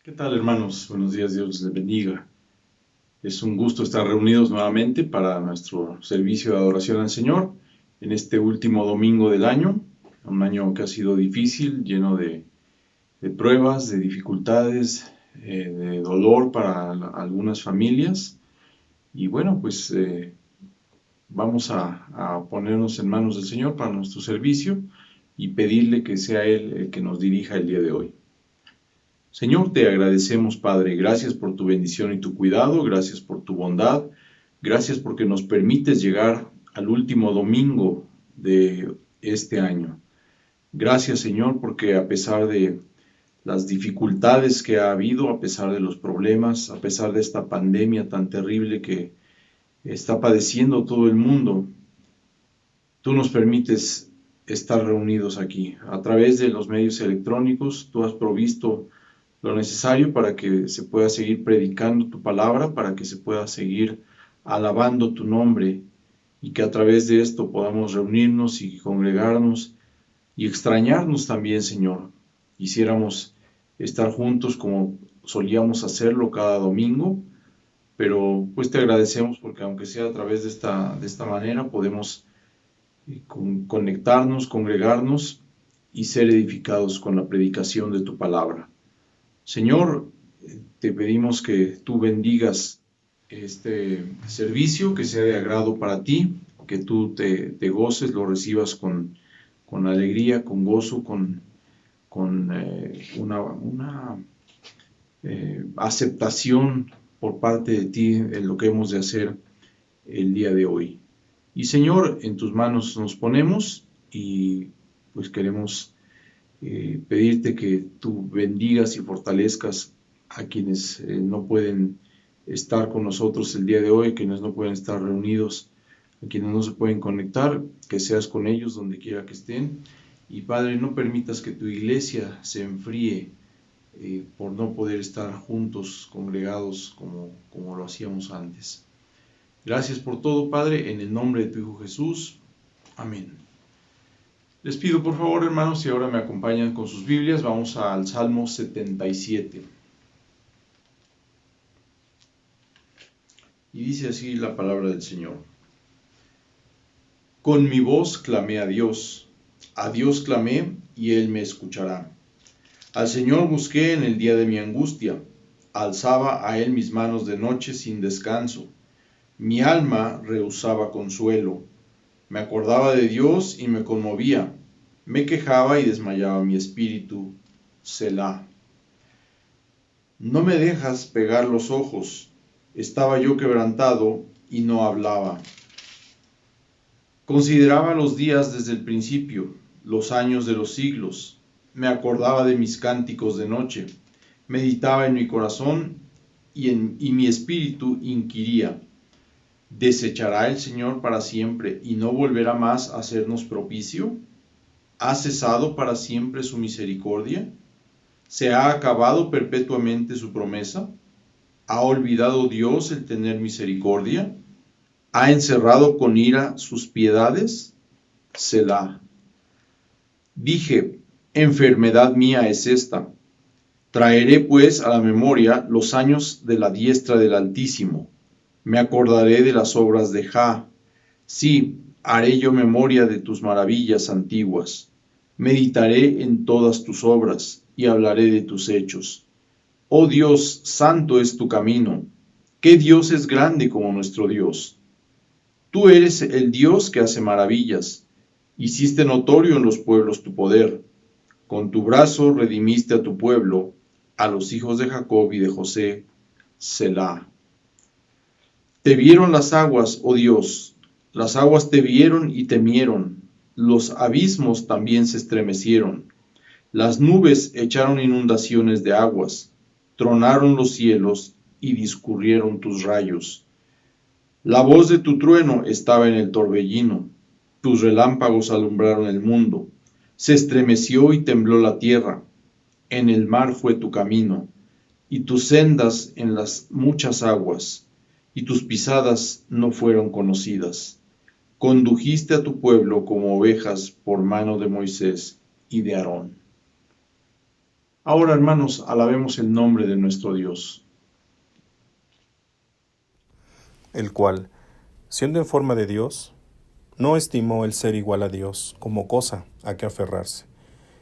¿Qué tal, hermanos? Buenos días, Dios les bendiga. Es un gusto estar reunidos nuevamente para nuestro servicio de adoración al Señor en este último domingo del año, un año que ha sido difícil, lleno de pruebas, de dificultades, de dolor para algunas familias. Y bueno, pues vamos a ponernos en manos del Señor para nuestro servicio y pedirle que sea Él el que nos dirija el día de hoy. Señor, te agradecemos, Padre, gracias por tu bendición y tu cuidado, gracias por tu bondad, gracias porque nos permites llegar al último domingo de este año. Gracias, Señor, porque a pesar de las dificultades que ha habido, a pesar de los problemas, a pesar de esta pandemia tan terrible que está padeciendo todo el mundo, tú nos permites estar reunidos aquí. A través de los medios electrónicos, tú has provisto lo necesario para que se pueda seguir predicando tu palabra, para que se pueda seguir alabando tu nombre y que a través de esto podamos reunirnos y congregarnos y extrañarnos también, Señor. Quisiéramos estar juntos como solíamos hacerlo cada domingo, pero pues te agradecemos porque aunque sea a través de esta manera podemos conectarnos, congregarnos y ser edificados con la predicación de tu palabra. Señor, te pedimos que tú bendigas este servicio, que sea de agrado para ti, que tú te goces, lo recibas con alegría, con gozo, con una aceptación por parte de ti en lo que hemos de hacer el día de hoy. Y Señor, en tus manos nos ponemos y pues queremos pedirte que tú bendigas y fortalezcas a quienes no pueden estar con nosotros el día de hoy, quienes no pueden estar reunidos, a quienes no se pueden conectar, que seas con ellos donde quiera que estén. Y Padre, no permitas que tu iglesia se enfríe por no poder estar juntos, congregados como lo hacíamos antes. Gracias por todo, Padre, en el nombre de tu Hijo Jesús. Amén. Les pido por favor, hermanos, si ahora me acompañan con sus Biblias, vamos al Salmo 77. Y dice así la palabra del Señor. Con mi voz clamé a Dios clamé y Él me escuchará. Al Señor busqué en el día de mi angustia, alzaba a Él mis manos de noche sin descanso. Mi alma rehusaba consuelo, me acordaba de Dios y me conmovía. Me quejaba y desmayaba mi espíritu. Selah. No me dejas pegar los ojos. Estaba yo quebrantado y no hablaba. Consideraba los días desde el principio, los años de los siglos. Me acordaba de mis cánticos de noche. Meditaba en mi corazón y mi espíritu inquiría. ¿Desechará el Señor para siempre y no volverá más a hacernos propicio? ¿Ha cesado para siempre su misericordia? ¿Se ha acabado perpetuamente su promesa? ¿Ha olvidado Dios el tener misericordia? ¿Ha encerrado con ira sus piedades? Selah. Dije, enfermedad mía es esta. Traeré pues a la memoria los años de la diestra del Altísimo. Me acordaré de las obras de Jah. Sí, haré yo memoria de tus maravillas antiguas. Meditaré en todas tus obras y hablaré de tus hechos. Oh Dios, santo es tu camino. ¿Qué Dios es grande como nuestro Dios? Tú eres el Dios que hace maravillas. Hiciste notorio en los pueblos tu poder. Con tu brazo redimiste a tu pueblo, a los hijos de Jacob y de José. Selah. Te vieron las aguas, oh Dios. Las aguas te vieron y temieron, los abismos también se estremecieron, las nubes echaron inundaciones de aguas, tronaron los cielos y discurrieron tus rayos. La voz de tu trueno estaba en el torbellino, tus relámpagos alumbraron el mundo, se estremeció y tembló la tierra, en el mar fue tu camino, y tus sendas en las muchas aguas, y tus pisadas no fueron conocidas. Condujiste a tu pueblo como ovejas por mano de Moisés y de Aarón. Ahora, hermanos, alabemos el nombre de nuestro Dios. El cual, siendo en forma de Dios, no estimó el ser igual a Dios como cosa a que aferrarse,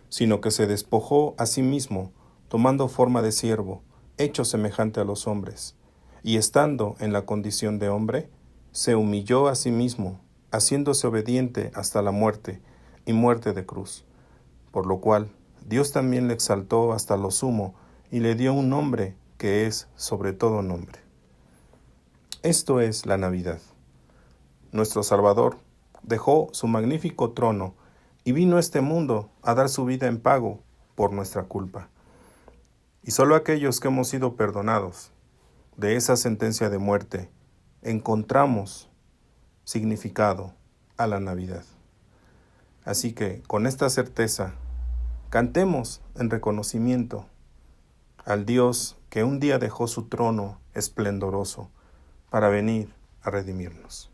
sino que se despojó a sí mismo, tomando forma de siervo, hecho semejante a los hombres, y estando en la condición de hombre, se humilló a sí mismo, haciéndose obediente hasta la muerte, y muerte de cruz. Por lo cual, Dios también le exaltó hasta lo sumo, y le dio un nombre que es sobre todo nombre. Esto es la Navidad. Nuestro Salvador dejó su magnífico trono y vino a este mundo a dar su vida en pago por nuestra culpa. Y solo aquellos que hemos sido perdonados de esa sentencia de muerte encontramos significado a la Navidad. Así que con esta certeza, cantemos en reconocimiento al Dios que un día dejó su trono esplendoroso para venir a redimirnos.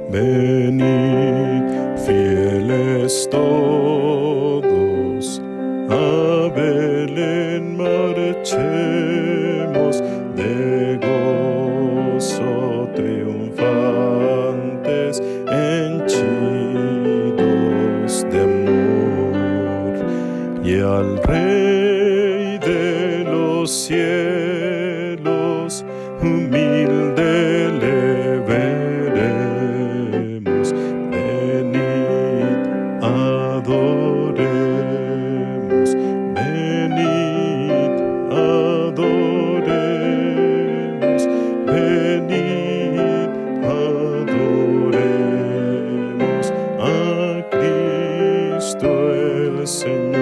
Venid, fieles todos, a Belén marchemos, de gozo triunfantes, henchidos de amor, y al Rey de los cielos, humilde le veremos. Venid, adoremos, venid, adoremos, venid, adoremos a Cristo el Señor.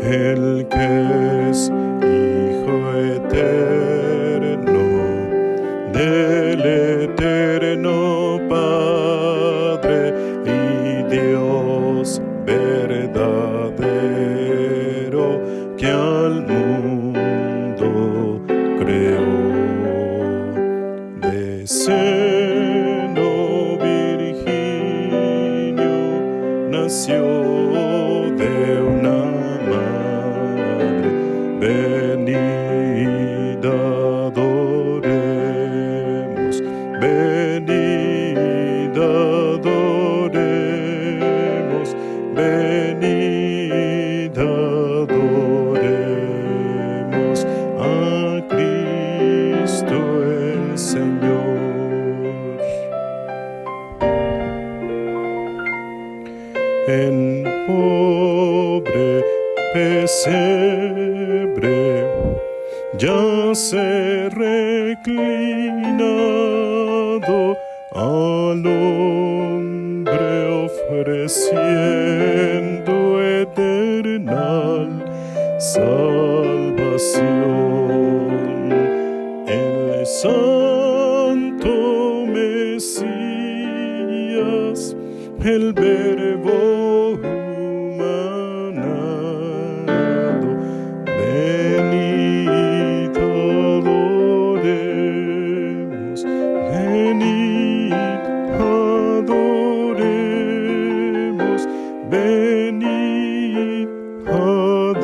El que es Hijo eterno del eterno Padre y Dios verdadero que al mundo creó. De seno virginio nació de una madre. Venid, adoremos, venid, adoremos, venid, adoremos a Cristo el Señor. En pobre pesebre yace reclinado, al hombre ofreciendo eternal salvación. El santo Mesías, el Verbo humanado, venid, adoremos, venid, adoremos, venid, adoremos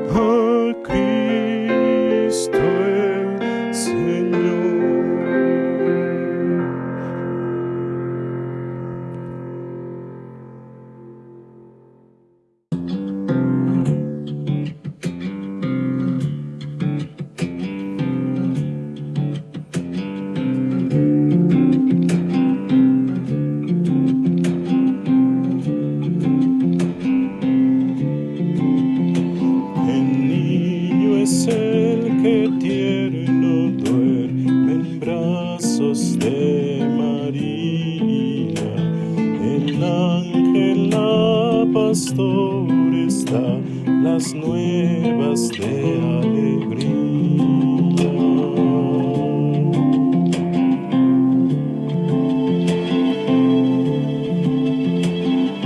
a Cristo el Señor. El niño es el que tierno duerme en brazos de María. El ángel la pastora da las nuevas de alegría.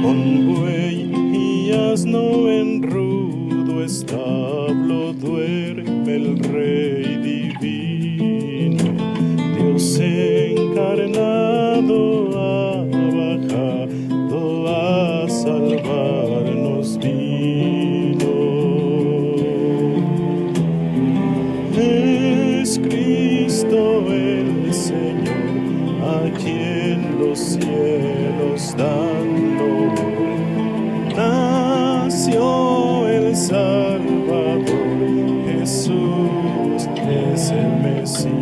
con buey y asno en rudo establo duerme el Rey divino. Dios encarnado ha bajado a salvarnos vino. Es Cristo el Señor, a quien los cielos dan loor. Nació el Salvador, Jesús es el Mesías.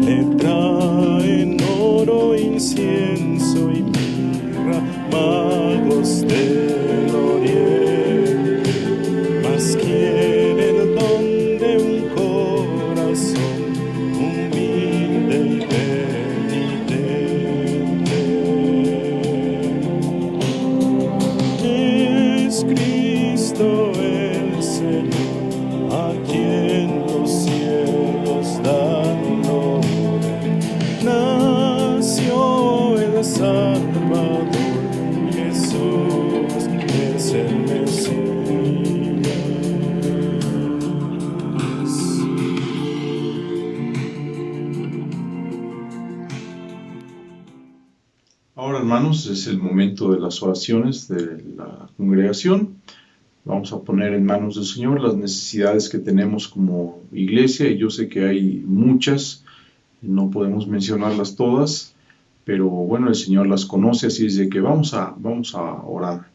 Le traen oro, incienso y mirra, magos del oriente, mas quiere el don de un corazón humilde y penitente. Es Cristo el Señor, a quien los cielos dan loor. Nació el Salvador, Jesús es el Mesías. Ahora, hermanos, es el momento de las oraciones de la congregación. Vamos a poner en manos del Señor las necesidades que tenemos como iglesia, y yo sé que hay muchas, no podemos mencionarlas todas, pero bueno, el Señor las conoce, así es de que vamos a orar.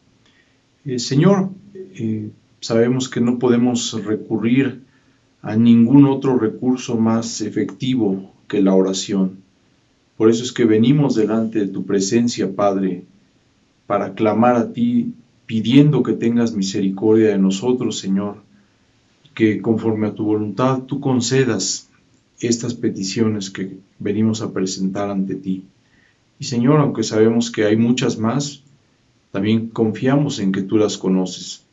Señor, sabemos que no podemos recurrir a ningún otro recurso más efectivo que la oración. Por eso es que venimos delante de tu presencia, Padre, para clamar a ti, pidiendo que tengas misericordia de nosotros, Señor, que conforme a tu voluntad tú concedas estas peticiones que venimos a presentar ante ti. Y Señor, aunque sabemos que hay muchas más, también confiamos en que tú las conoces.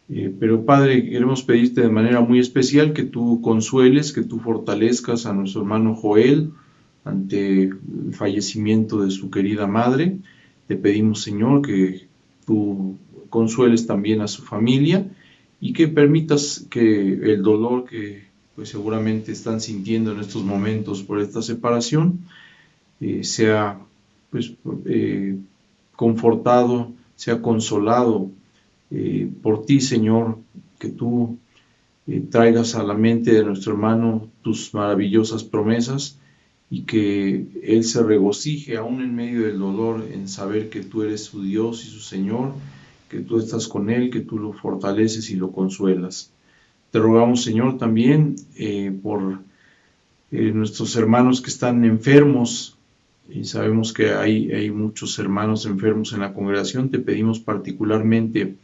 Pero Padre, queremos pedirte de manera muy especial que tú consueles, que tú fortalezcas a nuestro hermano Joel ante el fallecimiento de su querida madre. Te pedimos, Señor, que tú consueles también a su familia y que permitas que el dolor que pues seguramente están sintiendo en estos momentos por esta separación sea pues confortado, sea consolado por ti, Señor, que tú traigas a la mente de nuestro hermano tus maravillosas promesas y que él se regocije aún en medio del dolor en saber que tú eres su Dios y su Señor, que tú estás con él, que tú lo fortaleces y lo consuelas. Te rogamos, Señor, también por nuestros hermanos que están enfermos, y sabemos que hay muchos hermanos enfermos en la congregación. Te pedimos particularmente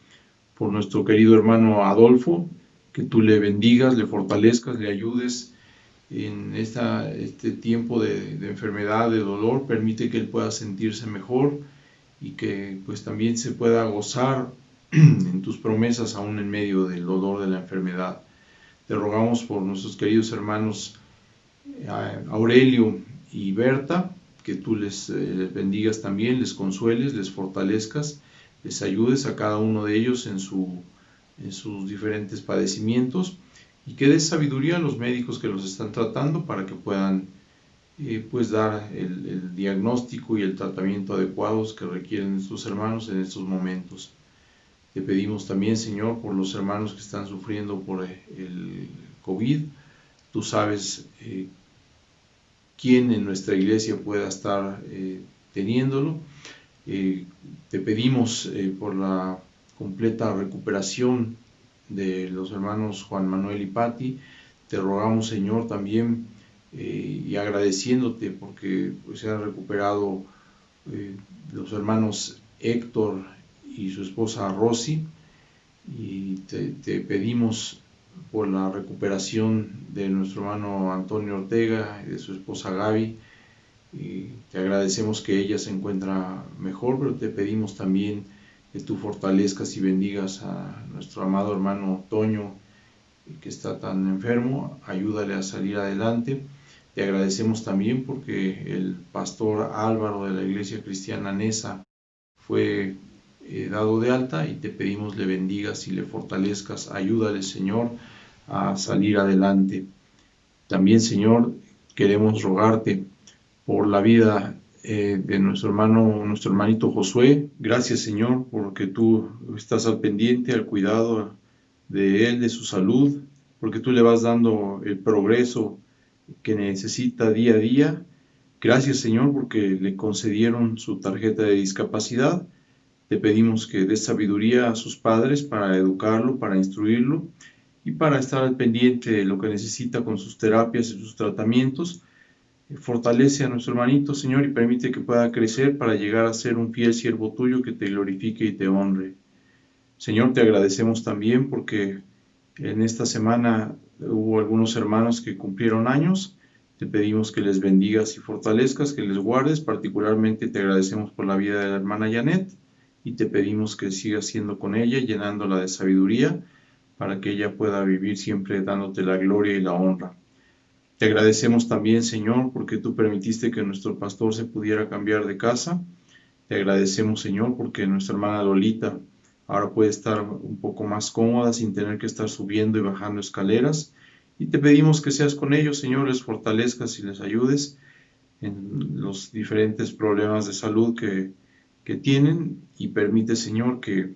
por nuestro querido hermano Adolfo, que tú le bendigas, le fortalezcas, le ayudes en este tiempo de enfermedad, de dolor. Permite que él pueda sentirse mejor y que pues también se pueda gozar en tus promesas aún en medio del dolor de la enfermedad. Te rogamos por nuestros queridos hermanos Aurelio y Berta, que tú les bendigas también, les consueles, les fortalezcas, les ayudes a cada uno de ellos en sus diferentes padecimientos, y que des sabiduría a los médicos que los están tratando para que puedan pues dar el diagnóstico y el tratamiento adecuados que requieren estos hermanos en estos momentos. Te pedimos también, Señor, por los hermanos que están sufriendo por el COVID. Tú sabes quién en nuestra iglesia pueda estar teniéndolo. Te pedimos por la completa recuperación de los hermanos Juan Manuel y Patti. Te rogamos, Señor, también y agradeciéndote porque pues, se han recuperado los hermanos Héctor y su esposa Rosy, y te pedimos por la recuperación de nuestro hermano Antonio Ortega y de su esposa Gaby. Y te agradecemos que ella se encuentra mejor, pero te pedimos también que tú fortalezcas y bendigas a nuestro amado hermano Toño que está tan enfermo, ayúdale a salir adelante. Te agradecemos también porque el pastor Álvaro de la Iglesia Cristiana Nesa fue dado de alta, y te pedimos le bendigas y le fortalezcas. Ayúdale, Señor, a salir adelante. También, Señor, queremos rogarte por la vida de nuestro hermanito Josué. Gracias, Señor, porque tú estás al pendiente, al cuidado de él, de su salud, porque tú le vas dando el progreso que necesita día a día. Gracias, Señor, porque le concedieron su tarjeta de discapacidad. Te pedimos que des sabiduría a sus padres para educarlo, para instruirlo y para estar al pendiente de lo que necesita con sus terapias y sus tratamientos. Fortalece a nuestro hermanito, Señor, y permite que pueda crecer para llegar a ser un fiel siervo tuyo que te glorifique y te honre. Señor, te agradecemos también porque en esta semana hubo algunos hermanos que cumplieron años. Te pedimos que les bendigas y fortalezcas, que les guardes. Particularmente te agradecemos por la vida de la hermana Janet y te pedimos que sigas siendo con ella, llenándola de sabiduría para que ella pueda vivir siempre dándote la gloria y la honra. Te agradecemos también, Señor, porque tú permitiste que nuestro pastor se pudiera cambiar de casa. Te agradecemos, Señor, porque nuestra hermana Lolita ahora puede estar un poco más cómoda sin tener que estar subiendo y bajando escaleras. Y te pedimos que seas con ellos, Señor, les fortalezcas y les ayudes en los diferentes problemas de salud que tienen, y permite, Señor, que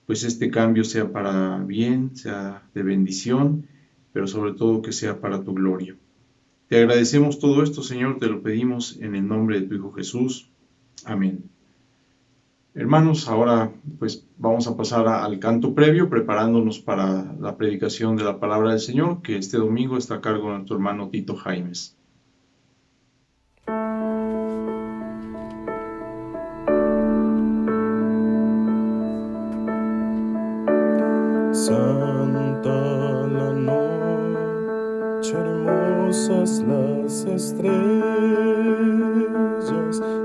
pues este cambio sea para bien, sea de bendición, pero sobre todo que sea para tu gloria. Te agradecemos todo esto, Señor, te lo pedimos en el nombre de tu Hijo Jesús. Amén. Hermanos, ahora pues vamos a pasar al canto previo, preparándonos para la predicación de la palabra del Señor, que este domingo está a cargo de nuestro hermano Tito Jaimes. Santa la noche, hermosas las estrellas,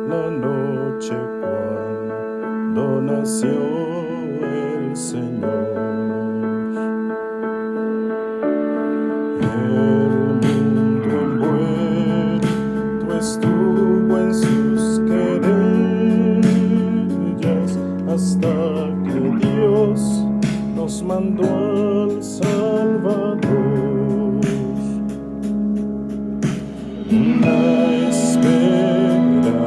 la noche cuando nació el Señor. El mundo envuelto estuvo en sus querellas hasta que Dios nos mandó al Salvador. Una esperanza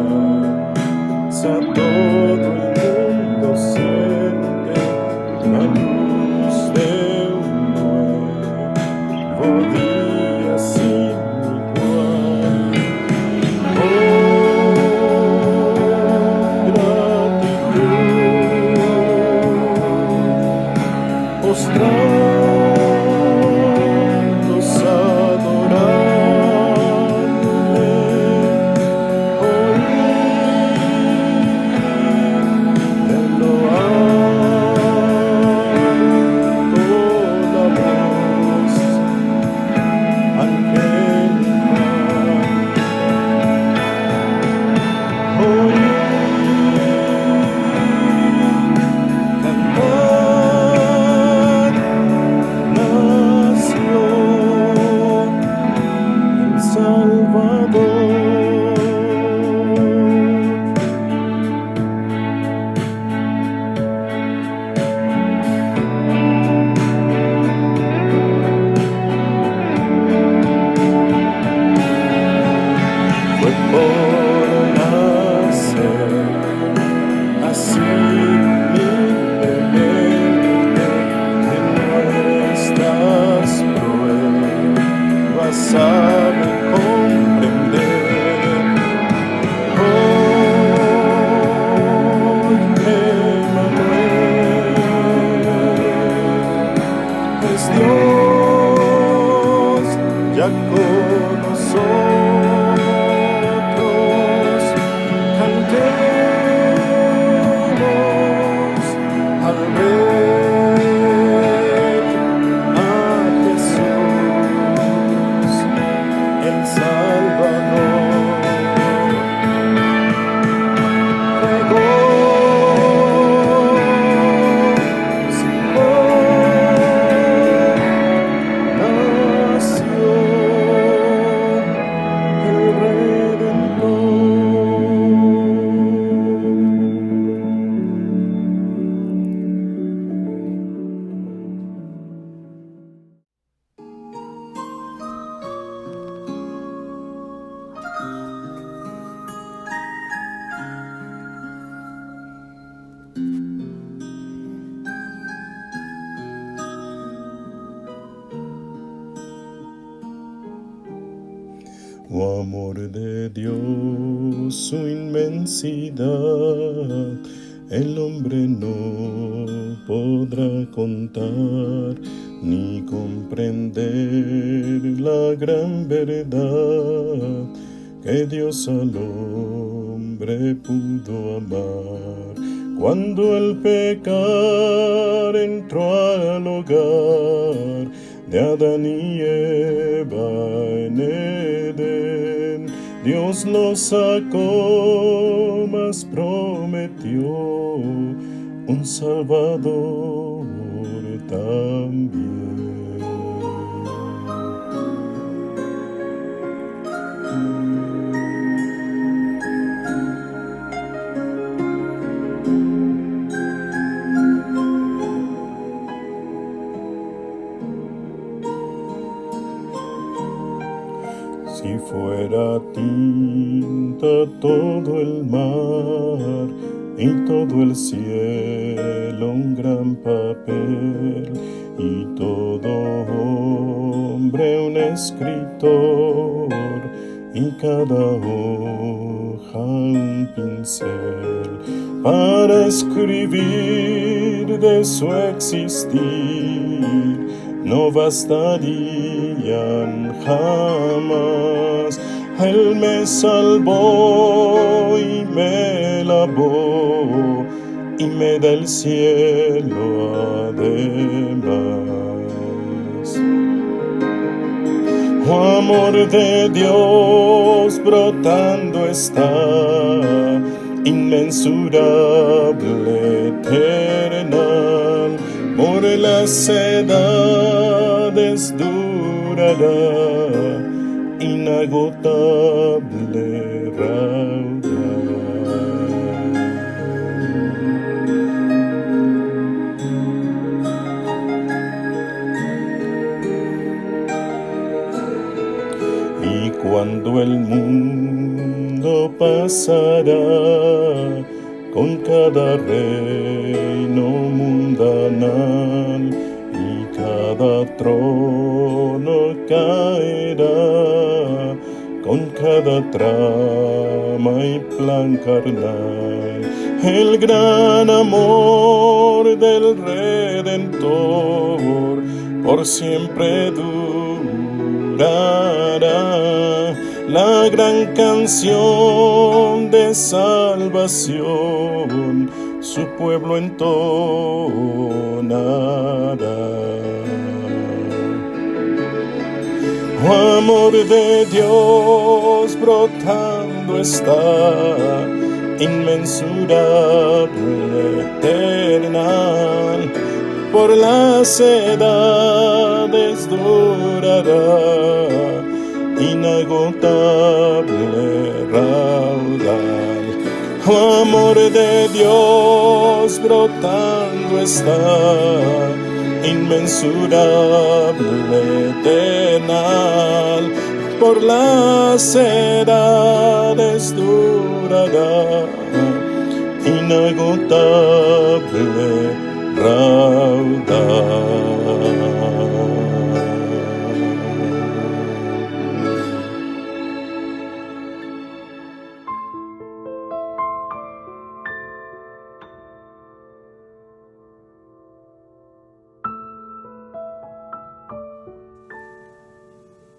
todo el mundo siente, la luz de un nuevo día sin igual. Gratitud, postrados a adorarle, oír en lo alto la voz angélica, oír cantar. Nació el Salvador. Fue por nacer así libremente que nuestras pruebas sabe comprender. Hoy Emmanuel es Dios ya con nosotros. Cantemos al ver a Jesús, el Salvador. Regocijó Oh amor de Dios, su inmensidad, el hombre no podrá contar ni comprender la gran verdad que Dios al hombre pudo amar. Cuando el pecar entró al hogar de Adán y Eva en Edén, Dios los sacó, mas prometió un Salvador también. Si fuera tinta todo el mar y todo el cielo un gran papel y todo hombre un escritor y cada hoja un pincel para escribir de su existir, no bastarían jamás. Él me salvó y me lavó y me da el cielo además. Oh amor de Dios brotando está, inmensurable, eternal, por las edades durará, inagotable, raudal. Y cuando el mundo pasará con cada reino mundanal y cada trono caerá con cada trama y plan carnal, el gran amor del Redentor por siempre durará. La gran canción de salvación su pueblo entonará. Oh amor de Dios brotando está, inmensurable, eternal, por las edades durará, inagotable, raudal. Oh amor de Dios brotando está, inmensurable, eternal, por las edades durará, inagotable, raudal.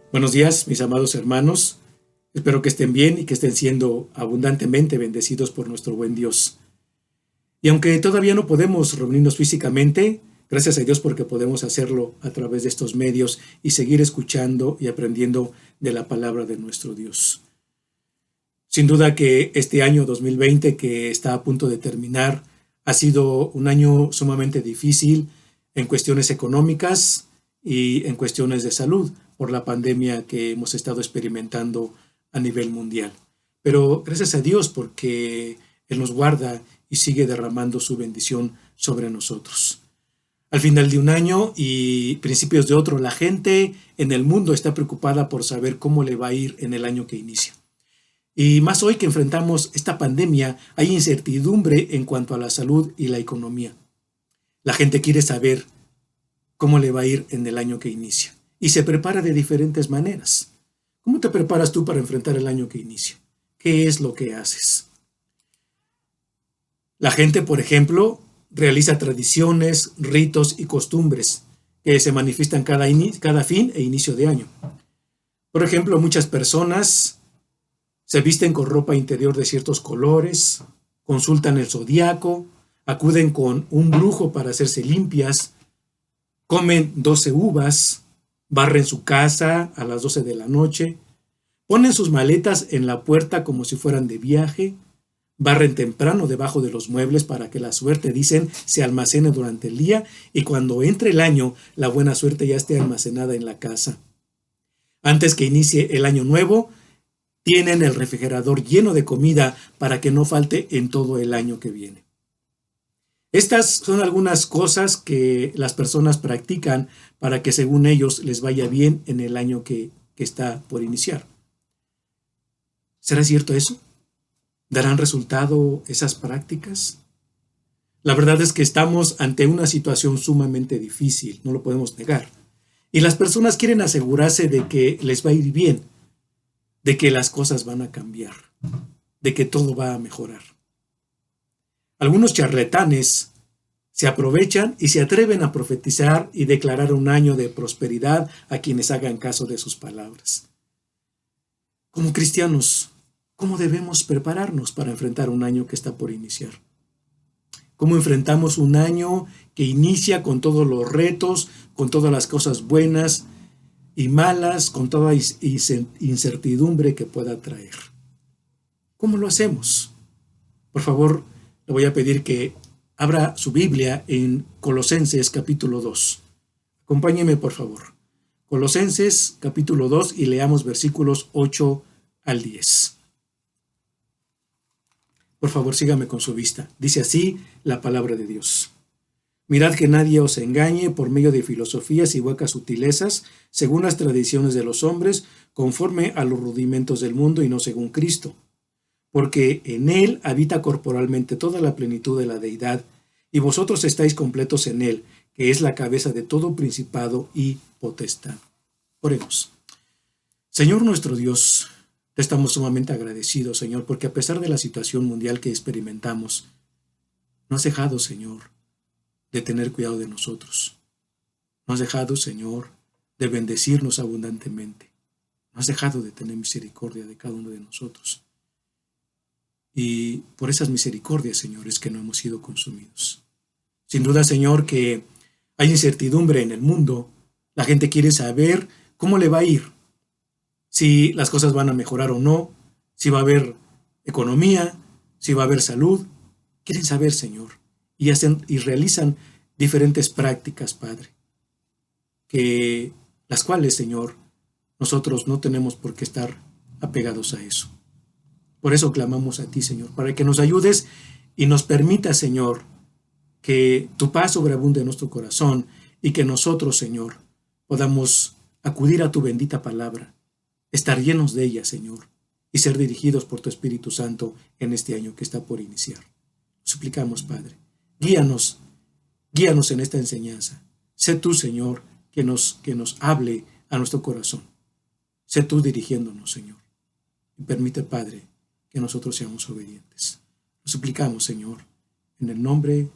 Buenos días, mis amados hermanos. Espero que estén bien y que estén siendo abundantemente bendecidos por nuestro buen Dios. Y aunque todavía no podemos reunirnos físicamente, gracias a Dios porque podemos hacerlo a través de estos medios y seguir escuchando y aprendiendo de la palabra de nuestro Dios. Sin duda que este año 2020 que está a punto de terminar ha sido un año sumamente difícil en cuestiones económicas y en cuestiones de salud por la pandemia que hemos estado experimentando a nivel mundial. Pero gracias a Dios porque Él nos guarda y sigue derramando su bendición sobre nosotros. Al final de un año y principios de otro, la gente en el mundo está preocupada por saber cómo le va a ir en el año que inicia. Y más hoy que enfrentamos esta pandemia, hay incertidumbre en cuanto a la salud y la economía. La gente quiere saber cómo le va a ir en el año que inicia y se prepara de diferentes maneras. ¿Cómo te preparas tú para enfrentar el año que inicia? ¿Qué es lo que haces? La gente, por ejemplo, realiza tradiciones, ritos y costumbres que se manifiestan cada fin e inicio de año. Por ejemplo, muchas personas se visten con ropa interior de ciertos colores, consultan el zodiaco, acuden con un brujo para hacerse limpias, comen 12 uvas, barren su casa a las 12 de la noche, ponen sus maletas en la puerta como si fueran de viaje, barren temprano debajo de los muebles para que la suerte, dicen, se almacene durante el día y cuando entre el año, la buena suerte ya esté almacenada en la casa. Antes que inicie el año nuevo, tienen el refrigerador lleno de comida para que no falte en todo el año que viene. Estas son algunas cosas que las personas practican para que según ellos les vaya bien en el año que está por iniciar. ¿Será cierto eso? ¿Darán resultado esas prácticas? La verdad es que estamos ante una situación sumamente difícil, no lo podemos negar. Y las personas quieren asegurarse de que les va a ir bien, de que las cosas van a cambiar, de que todo va a mejorar. Algunos charlatanes se aprovechan y se atreven a profetizar y declarar un año de prosperidad a quienes hagan caso de sus palabras. Como cristianos, ¿cómo debemos prepararnos para enfrentar un año que está por iniciar? ¿Cómo enfrentamos un año que inicia con todos los retos, con todas las cosas buenas y malas, con toda incertidumbre que pueda traer? ¿Cómo lo hacemos? Por favor, le voy a pedir que abra su Biblia en Colosenses capítulo 2. Acompáñeme, por favor. Colosenses capítulo 2 y leamos versículos 8 al 10. Por favor, sígame con su vista. Dice así la palabra de Dios. Mirad que nadie os engañe por medio de filosofías y huecas sutilezas, según las tradiciones de los hombres, conforme a los rudimentos del mundo y no según Cristo. Porque en Él habita corporalmente toda la plenitud de la deidad, y vosotros estáis completos en Él, que es la cabeza de todo principado y potestad. Oremos. Señor nuestro Dios, te estamos sumamente agradecidos, Señor, porque a pesar de la situación mundial que experimentamos, no has dejado, Señor, de tener cuidado de nosotros. No has dejado, Señor, de bendecirnos abundantemente. No has dejado de tener misericordia de cada uno de nosotros. Y por esas misericordias, Señor, es que no hemos sido consumidos. Sin duda, Señor, que hay incertidumbre en el mundo. La gente quiere saber cómo le va a ir, si las cosas van a mejorar o no, si va a haber economía, si va a haber salud. Quieren saber, Señor, y hacen y realizan diferentes prácticas, Padre, que las cuales, Señor, nosotros no tenemos por qué estar apegados a eso. Por eso clamamos a ti, Señor, para que nos ayudes y nos permitas, Señor, que tu paz sobreabunde en nuestro corazón y que nosotros, Señor, podamos acudir a tu bendita palabra, estar llenos de ella, Señor, y ser dirigidos por tu Espíritu Santo en este año que está por iniciar. Suplicamos, Padre, guíanos en esta enseñanza. Sé tú, Señor, que nos hable a nuestro corazón. Sé tú dirigiéndonos, Señor. Y permite, Padre, que nosotros seamos obedientes. Lo suplicamos, Señor, en el nombre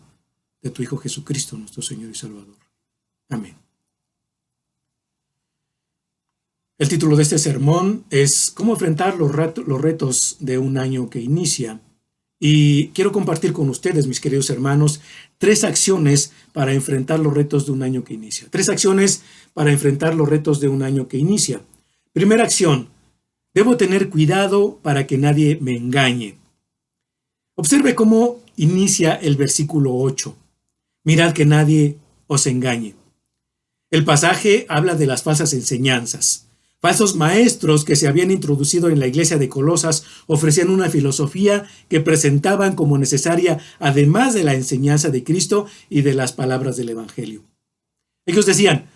de tu Hijo Jesucristo, nuestro Señor y Salvador. Amén. El título de este sermón es ¿Cómo enfrentar los retos de un año que inicia? Y quiero compartir con ustedes, mis queridos hermanos, 3 acciones para enfrentar los retos de un año que inicia. 3 acciones para enfrentar los retos de un año que inicia. Primera acción, debo tener cuidado para que nadie me engañe. Observe cómo inicia el versículo 8. Mirad que nadie os engañe. El pasaje habla de las falsas enseñanzas. Falsos maestros que se habían introducido en la iglesia de Colosas ofrecían una filosofía que presentaban como necesaria, además de la enseñanza de Cristo y de las palabras del Evangelio. Ellos decían,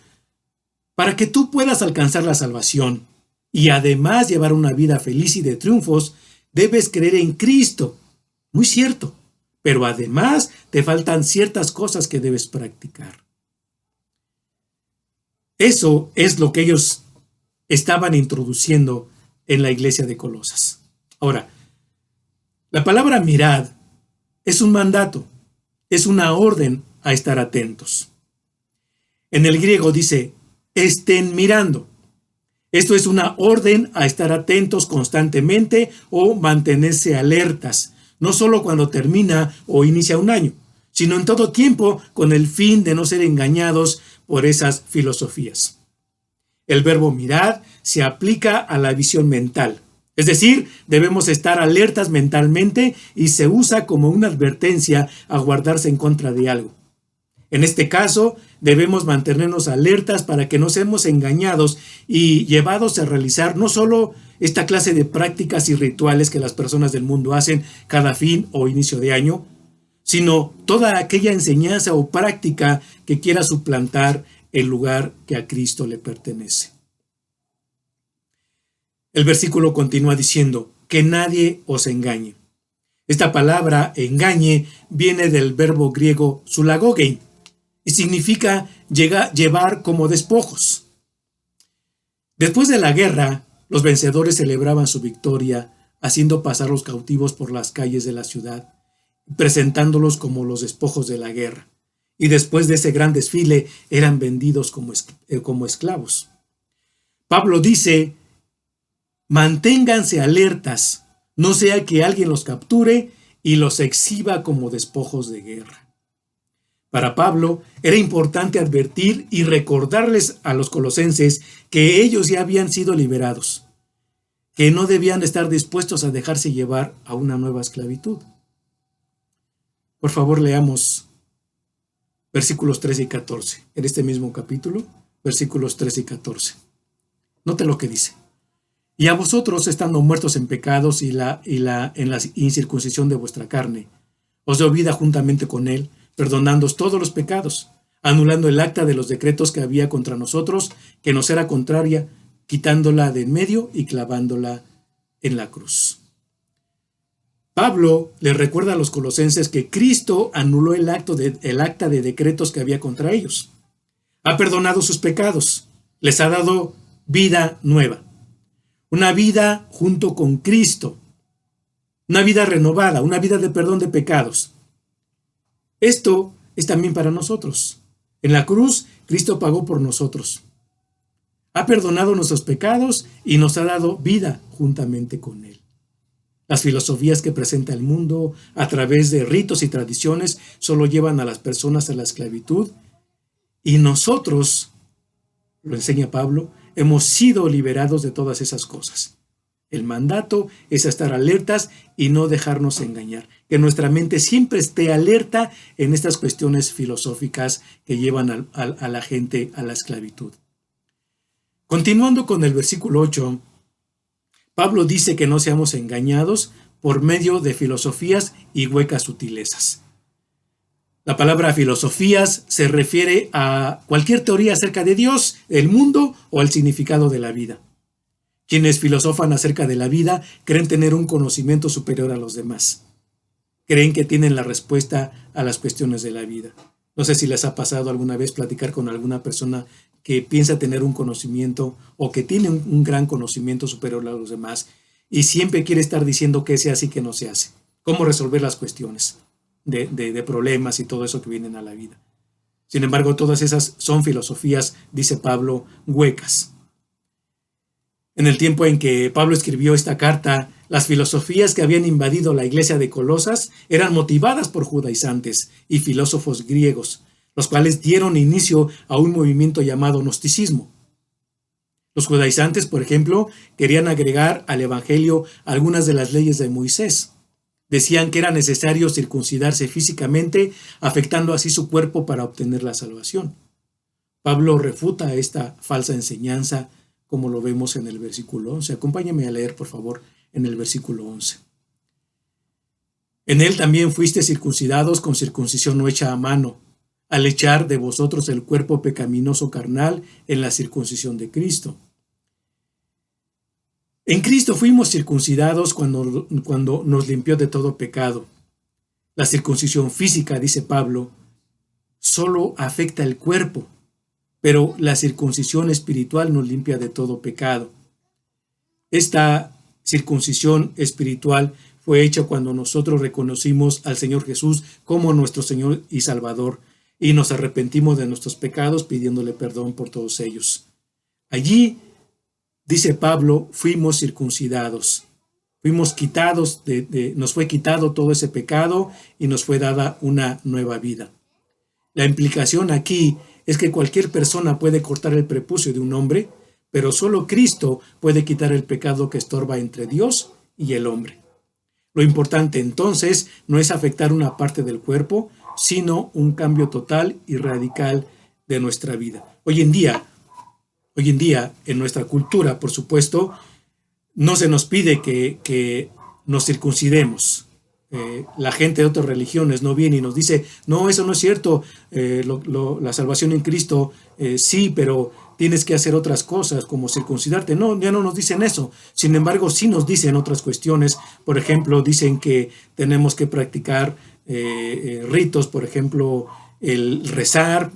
para que tú puedas alcanzar la salvación y además llevar una vida feliz y de triunfos, debes creer en Cristo. Muy cierto, pero además te faltan ciertas cosas que debes practicar. Eso es lo que ellos estaban introduciendo en la iglesia de Colosas. Ahora, la palabra mirad es un mandato, es una orden a estar atentos. En el griego dice, estén mirando. Esto es una orden a estar atentos constantemente o mantenerse alertas, no solo cuando termina o inicia un año, sino en todo tiempo con el fin de no ser engañados por esas filosofías. El verbo mirad se aplica a la visión mental, es decir, debemos estar alertas mentalmente y se usa como una advertencia a guardarse en contra de algo. En este caso, debemos mantenernos alertas para que no seamos engañados y llevados a realizar no solo esta clase de prácticas y rituales que las personas del mundo hacen cada fin o inicio de año, sino toda aquella enseñanza o práctica que quiera suplantar el lugar que a Cristo le pertenece. El versículo continúa diciendo, que nadie os engañe. Esta palabra engañe viene del verbo griego sulagogein y significa llevar como despojos. Después de la guerra, los vencedores celebraban su victoria haciendo pasar los cautivos por las calles de la ciudad, presentándolos como los despojos de la guerra. Y después de ese gran desfile eran vendidos como esclavos. Pablo dice, manténganse alertas, no sea que alguien los capture y los exhiba como despojos de guerra. Para Pablo era importante advertir y recordarles a los colosenses que ellos ya habían sido liberados, que no debían estar dispuestos a dejarse llevar a una nueva esclavitud. Por favor, leamos versículos 13 y 14, en este mismo capítulo, versículos 13 y 14. Note lo que dice. Y a vosotros, estando muertos en pecados en la incircuncisión de vuestra carne, os dio vida juntamente con él, perdonándoos todos los pecados, anulando el acta de los decretos que había contra nosotros, que nos era contraria, quitándola de en medio y clavándola en la cruz. Pablo le recuerda a los colosenses que Cristo anuló el acta de decretos que había contra ellos. Ha perdonado sus pecados, les ha dado vida nueva. Una vida junto con Cristo, una vida renovada, una vida de perdón de pecados. Esto es también para nosotros. En la cruz, Cristo pagó por nosotros. Ha perdonado nuestros pecados y nos ha dado vida juntamente con Él. Las filosofías que presenta el mundo a través de ritos y tradiciones solo llevan a las personas a la esclavitud y nosotros, lo enseña Pablo, hemos sido liberados de todas esas cosas. El mandato es estar alertas y no dejarnos engañar. Que nuestra mente siempre esté alerta en estas cuestiones filosóficas que llevan a la gente a la esclavitud. Continuando con el versículo 8, Pablo dice que no seamos engañados por medio de filosofías y huecas sutilezas. La palabra filosofías se refiere a cualquier teoría acerca de Dios, el mundo o el significado de la vida. Quienes filosofan acerca de la vida creen tener un conocimiento superior a los demás. Creen que tienen la respuesta a las cuestiones de la vida. No sé si les ha pasado alguna vez platicar con alguna persona que piensa tener un conocimiento o que tiene un gran conocimiento superior a los demás y siempre quiere estar diciendo qué se hace y qué no se hace. Cómo resolver las cuestiones de problemas y todo eso que vienen a la vida. Sin embargo, todas esas son filosofías, dice Pablo, huecas. En el tiempo en que Pablo escribió esta carta, las filosofías que habían invadido la iglesia de Colosas eran motivadas por judaizantes y filósofos griegos, los cuales dieron inicio a un movimiento llamado gnosticismo. Los judaizantes, por ejemplo, querían agregar al evangelio algunas de las leyes de Moisés. Decían que era necesario circuncidarse físicamente, afectando así su cuerpo para obtener la salvación. Pablo refuta esta falsa enseñanza, como lo vemos en el versículo 11. Acompáñame a leer, por favor, en el versículo 11. En él también fuiste circuncidados con circuncisión no hecha a mano, al echar de vosotros el cuerpo pecaminoso carnal en la circuncisión de Cristo. En Cristo fuimos circuncidados cuando nos limpió de todo pecado. La circuncisión física, dice Pablo, solo afecta el cuerpo, pero la circuncisión espiritual nos limpia de todo pecado. Esta circuncisión espiritual fue hecha cuando nosotros reconocimos al Señor Jesús como nuestro Señor y Salvador y nos arrepentimos de nuestros pecados pidiéndole perdón por todos ellos. Allí, dice Pablo, fuimos circuncidados, fuimos quitados, nos fue quitado todo ese pecado y nos fue dada una nueva vida. La implicación aquí es que cualquier persona puede cortar el prepucio de un hombre, pero solo Cristo puede quitar el pecado que estorba entre Dios y el hombre. Lo importante entonces no es afectar una parte del cuerpo, sino un cambio total y radical de nuestra vida. Hoy en día, en nuestra cultura, por supuesto, no se nos pide que nos circuncidemos. La gente de otras religiones no viene y nos dice, no, eso no es cierto, la salvación en Cristo sí, pero tienes que hacer otras cosas como circuncidarte. No, ya no nos dicen eso. Sin embargo, sí nos dicen otras cuestiones. Por ejemplo, dicen que tenemos que practicar ritos, por ejemplo, el rezar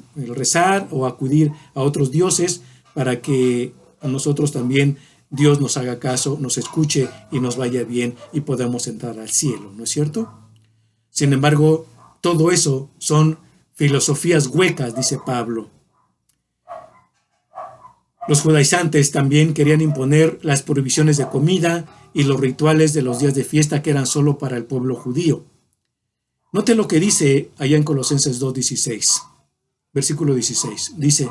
o acudir a otros dioses para que a nosotros también Dios nos haga caso, nos escuche y nos vaya bien y podamos entrar al cielo, ¿no es cierto? Sin embargo, todo eso son filosofías huecas, dice Pablo. Los judaizantes también querían imponer las prohibiciones de comida y los rituales de los días de fiesta que eran solo para el pueblo judío. Note lo que dice allá en Colosenses 2:16, versículo 16. Dice,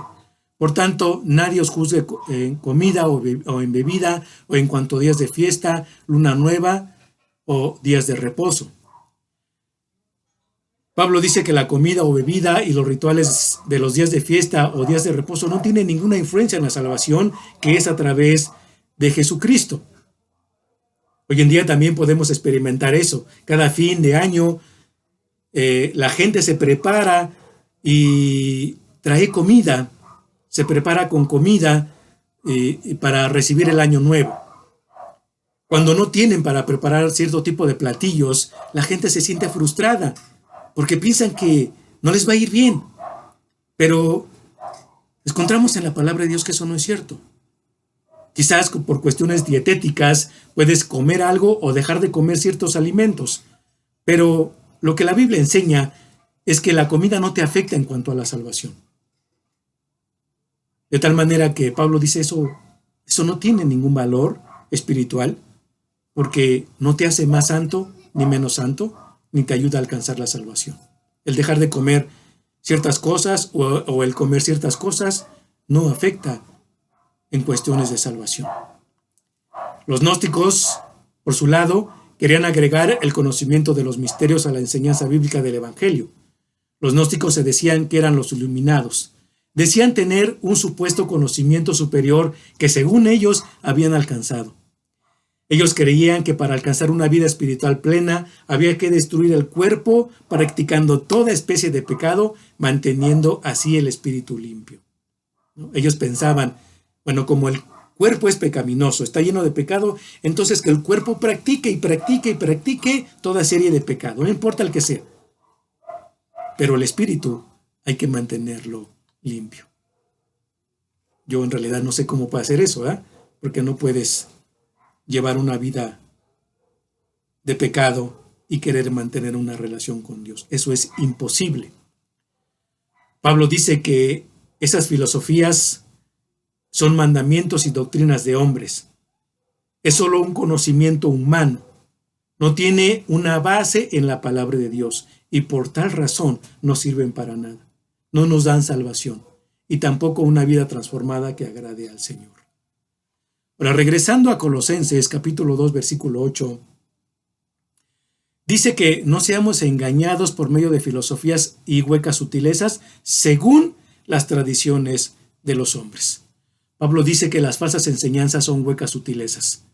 por tanto, nadie os juzgue en comida o en bebida o en cuanto a días de fiesta, luna nueva o días de reposo. Pablo dice que la comida o bebida y los rituales de los días de fiesta o días de reposo no tienen ninguna influencia en la salvación que es a través de Jesucristo. Hoy en día también podemos experimentar eso. Cada fin de año la gente se prepara y trae comida, se prepara con comida para recibir el año nuevo. Cuando no tienen para preparar cierto tipo de platillos, la gente se siente frustrada porque piensan que no les va a ir bien. Pero encontramos en la palabra de Dios que eso no es cierto. Quizás por cuestiones dietéticas puedes comer algo o dejar de comer ciertos alimentos, pero lo que la Biblia enseña es que la comida no te afecta en cuanto a la salvación. De tal manera que Pablo dice eso no tiene ningún valor espiritual, porque no te hace más santo ni menos santo, ni te ayuda a alcanzar la salvación. El dejar de comer ciertas cosas o el comer ciertas cosas no afecta en cuestiones de salvación. Los gnósticos, por su lado, querían agregar el conocimiento de los misterios a la enseñanza bíblica del Evangelio. Los gnósticos se decían que eran los iluminados. Decían tener un supuesto conocimiento superior que según ellos habían alcanzado. Ellos creían que para alcanzar una vida espiritual plena había que destruir el cuerpo practicando toda especie de pecado, manteniendo así el espíritu limpio. ¿No? Ellos pensaban, bueno, como el cuerpo es pecaminoso, está lleno de pecado, entonces que el cuerpo practique y practique y practique toda serie de pecado, no importa el que sea. Pero el espíritu hay que mantenerlo limpio. Yo en realidad no sé cómo puede hacer eso, porque no puedes llevar una vida de pecado y querer mantener una relación con Dios. Eso es imposible. Pablo dice que esas filosofías son mandamientos y doctrinas de hombres. Es solo un conocimiento humano. No tiene una base en la palabra de Dios y por tal razón no sirven para nada. No nos dan salvación y tampoco una vida transformada que agrade al Señor. Ahora, regresando a Colosenses capítulo 2, versículo 8, dice que no seamos engañados por medio de filosofías y huecas sutilezas según las tradiciones de los hombres. Pablo dice que las falsas enseñanzas son huecas sutilezas.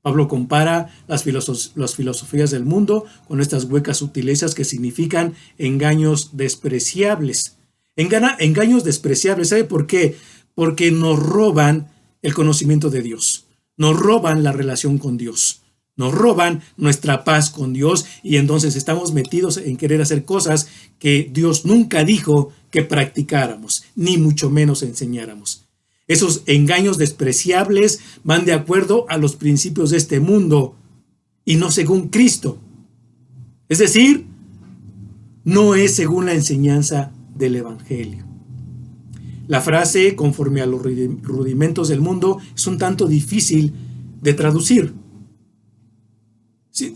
Pablo compara las filosofías del mundo con estas huecas sutilezas que significan engaños despreciables. Engaños despreciables, ¿sabe por qué? Porque nos roban el conocimiento de Dios, nos roban la relación con Dios, nos roban nuestra paz con Dios y entonces estamos metidos en querer hacer cosas que Dios nunca dijo que practicáramos, ni mucho menos enseñáramos. Esos engaños despreciables van de acuerdo a los principios de este mundo y no según Cristo. Es decir, no es según la enseñanza del Evangelio. La frase, conforme a los rudimentos del mundo, es un tanto difícil de traducir. Sí,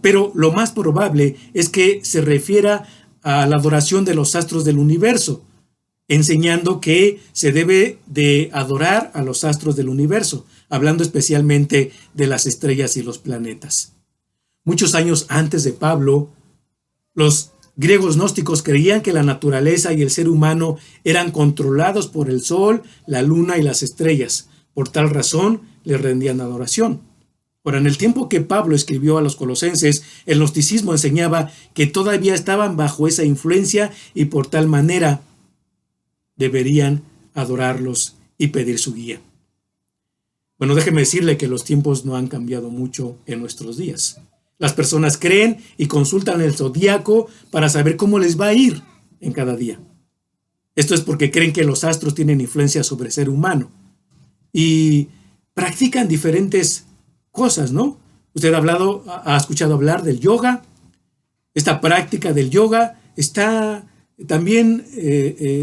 pero lo más probable es que se refiera a la adoración de los astros del universo, enseñando que se debe de adorar a los astros del universo, hablando especialmente de las estrellas y los planetas. Muchos años antes de Pablo, los griegos gnósticos creían que la naturaleza y el ser humano eran controlados por el sol, la luna y las estrellas. Por tal razón, le rendían adoración. Ahora, en el tiempo que Pablo escribió a los colosenses, el gnosticismo enseñaba que todavía estaban bajo esa influencia y por tal manera deberían adorarlos y pedir su guía. Bueno, déjeme decirle que los tiempos no han cambiado mucho en nuestros días. Las personas creen y consultan el zodíaco para saber cómo les va a ir en cada día. Esto es porque creen que los astros tienen influencia sobre el ser humano y practican diferentes cosas, ¿no? Usted ha escuchado hablar del yoga. Esta práctica del yoga está también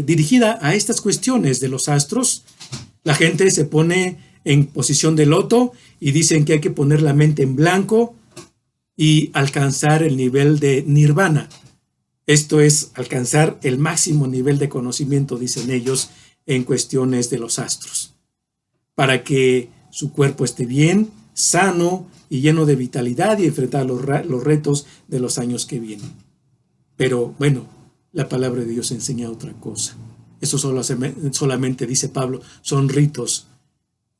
dirigida a estas cuestiones de los astros. La gente se pone en posición de loto y dicen que hay que poner la mente en blanco y alcanzar el nivel de nirvana. Esto es alcanzar el máximo nivel de conocimiento, dicen ellos, en cuestiones de los astros, para que su cuerpo esté bien, sano y lleno de vitalidad y enfrentar los retos de los años que vienen. Pero bueno, la palabra de Dios enseña otra cosa. Eso solamente, dice Pablo, son ritos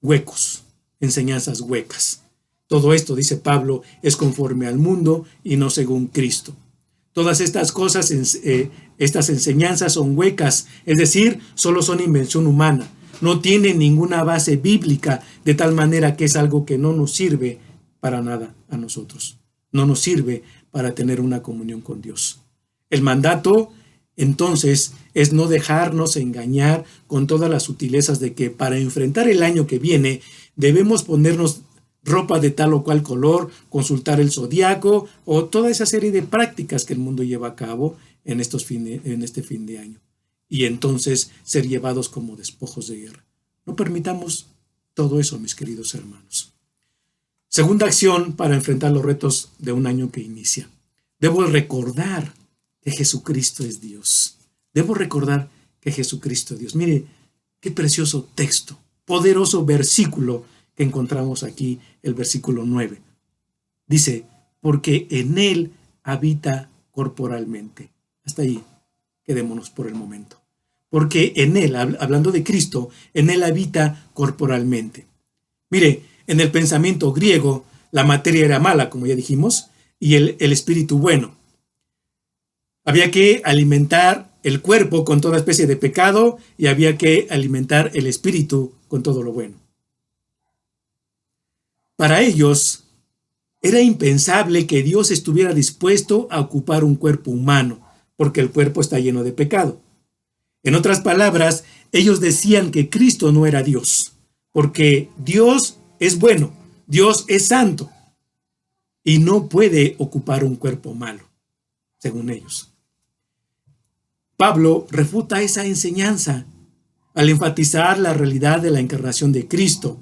huecos, enseñanzas huecas. Todo esto, dice Pablo, es conforme al mundo y no según Cristo. Todas estas cosas, estas enseñanzas son huecas, es decir, solo son invención humana. No tienen ninguna base bíblica, de tal manera que es algo que no nos sirve para nada a nosotros. No nos sirve para tener una comunión con Dios. El mandato, entonces, es no dejarnos engañar con todas las sutilezas de que para enfrentar el año que viene debemos ponernos ropa de tal o cual color, consultar el zodiaco o toda esa serie de prácticas que el mundo lleva a cabo en este fin de año. Y entonces ser llevados como despojos de guerra. No permitamos todo eso, mis queridos hermanos. Segunda acción para enfrentar los retos de un año que inicia. Debo recordar que Jesucristo es Dios. Debo recordar que Jesucristo es Dios. Mire, qué precioso texto, poderoso versículo que encontramos aquí, el versículo 9. Dice, porque en Él habita corporalmente. Hasta ahí, quedémonos por el momento. Porque en Él, hablando de Cristo, en Él habita corporalmente. Mire, en el pensamiento griego, la materia era mala, como ya dijimos, y el espíritu bueno. Había que alimentar el cuerpo con toda especie de pecado y había que alimentar el espíritu con todo lo bueno. Para ellos, era impensable que Dios estuviera dispuesto a ocupar un cuerpo humano, porque el cuerpo está lleno de pecado. En otras palabras, ellos decían que Cristo no era Dios, porque Dios es bueno, Dios es santo, y no puede ocupar un cuerpo malo, según ellos. Pablo refuta esa enseñanza al enfatizar la realidad de la encarnación de Cristo.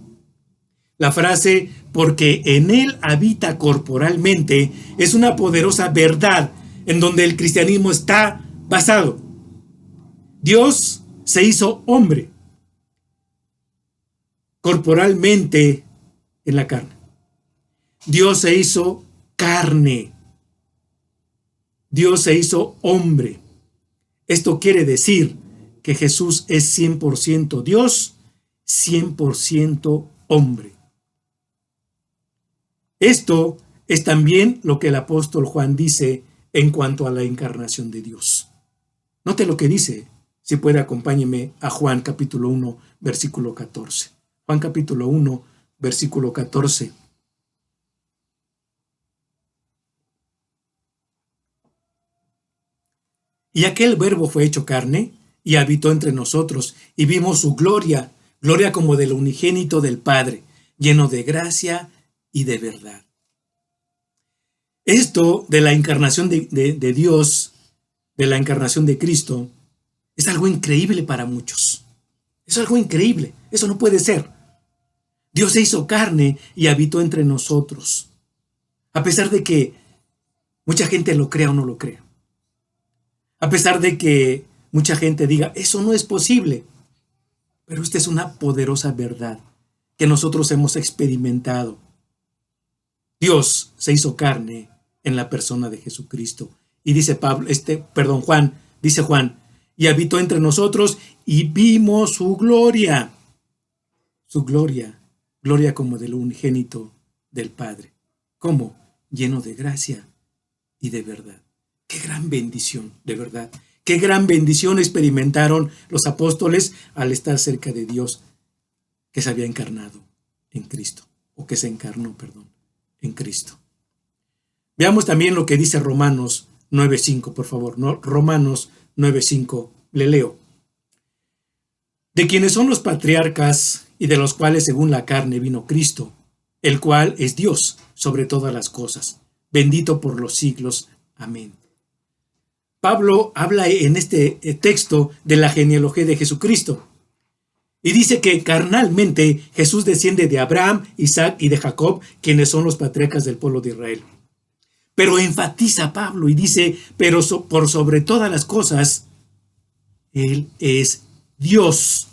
La frase, porque en Él habita corporalmente, es una poderosa verdad en donde el cristianismo está basado. Dios se hizo hombre corporalmente en la carne. Dios se hizo carne. Dios se hizo hombre. Esto quiere decir que Jesús es 100% Dios, 100% hombre. Esto es también lo que el apóstol Juan dice en cuanto a la encarnación de Dios. Note lo que dice. Si puede, acompáñeme a Juan capítulo 1, versículo 14. Juan capítulo 1, versículo 14. Y aquel verbo fue hecho carne y habitó entre nosotros, y vimos su gloria, gloria como del unigénito del Padre, lleno de gracia y de verdad. Esto de la encarnación de Dios, de la encarnación de Cristo, es algo increíble para muchos. Es algo increíble, eso no puede ser. Dios se hizo carne y habitó entre nosotros. A pesar de que mucha gente lo crea o no lo crea. A pesar de que mucha gente diga, eso no es posible. Pero esta es una poderosa verdad que nosotros hemos experimentado. Dios se hizo carne en la persona de Jesucristo. Y dice Juan, y habitó entre nosotros y vimos su gloria. Su gloria, gloria como del unigénito del Padre. ¿Cómo? Lleno de gracia y de verdad. Qué gran bendición, de verdad. Qué gran bendición experimentaron los apóstoles al estar cerca de Dios, que se había encarnado en Cristo, o que se encarnó, en Cristo. Veamos también lo que dice Romanos 9:5, por favor. Romanos 9:5, le leo. De quienes son los patriarcas y de los cuales según la carne vino Cristo, el cual es Dios sobre todas las cosas, bendito por los siglos. Amén. Pablo habla en este texto de la genealogía de Jesucristo y dice que carnalmente Jesús desciende de Abraham, Isaac y de Jacob, quienes son los patriarcas del pueblo de Israel. Pero enfatiza Pablo y dice, pero por sobre todas las cosas, Él es Dios.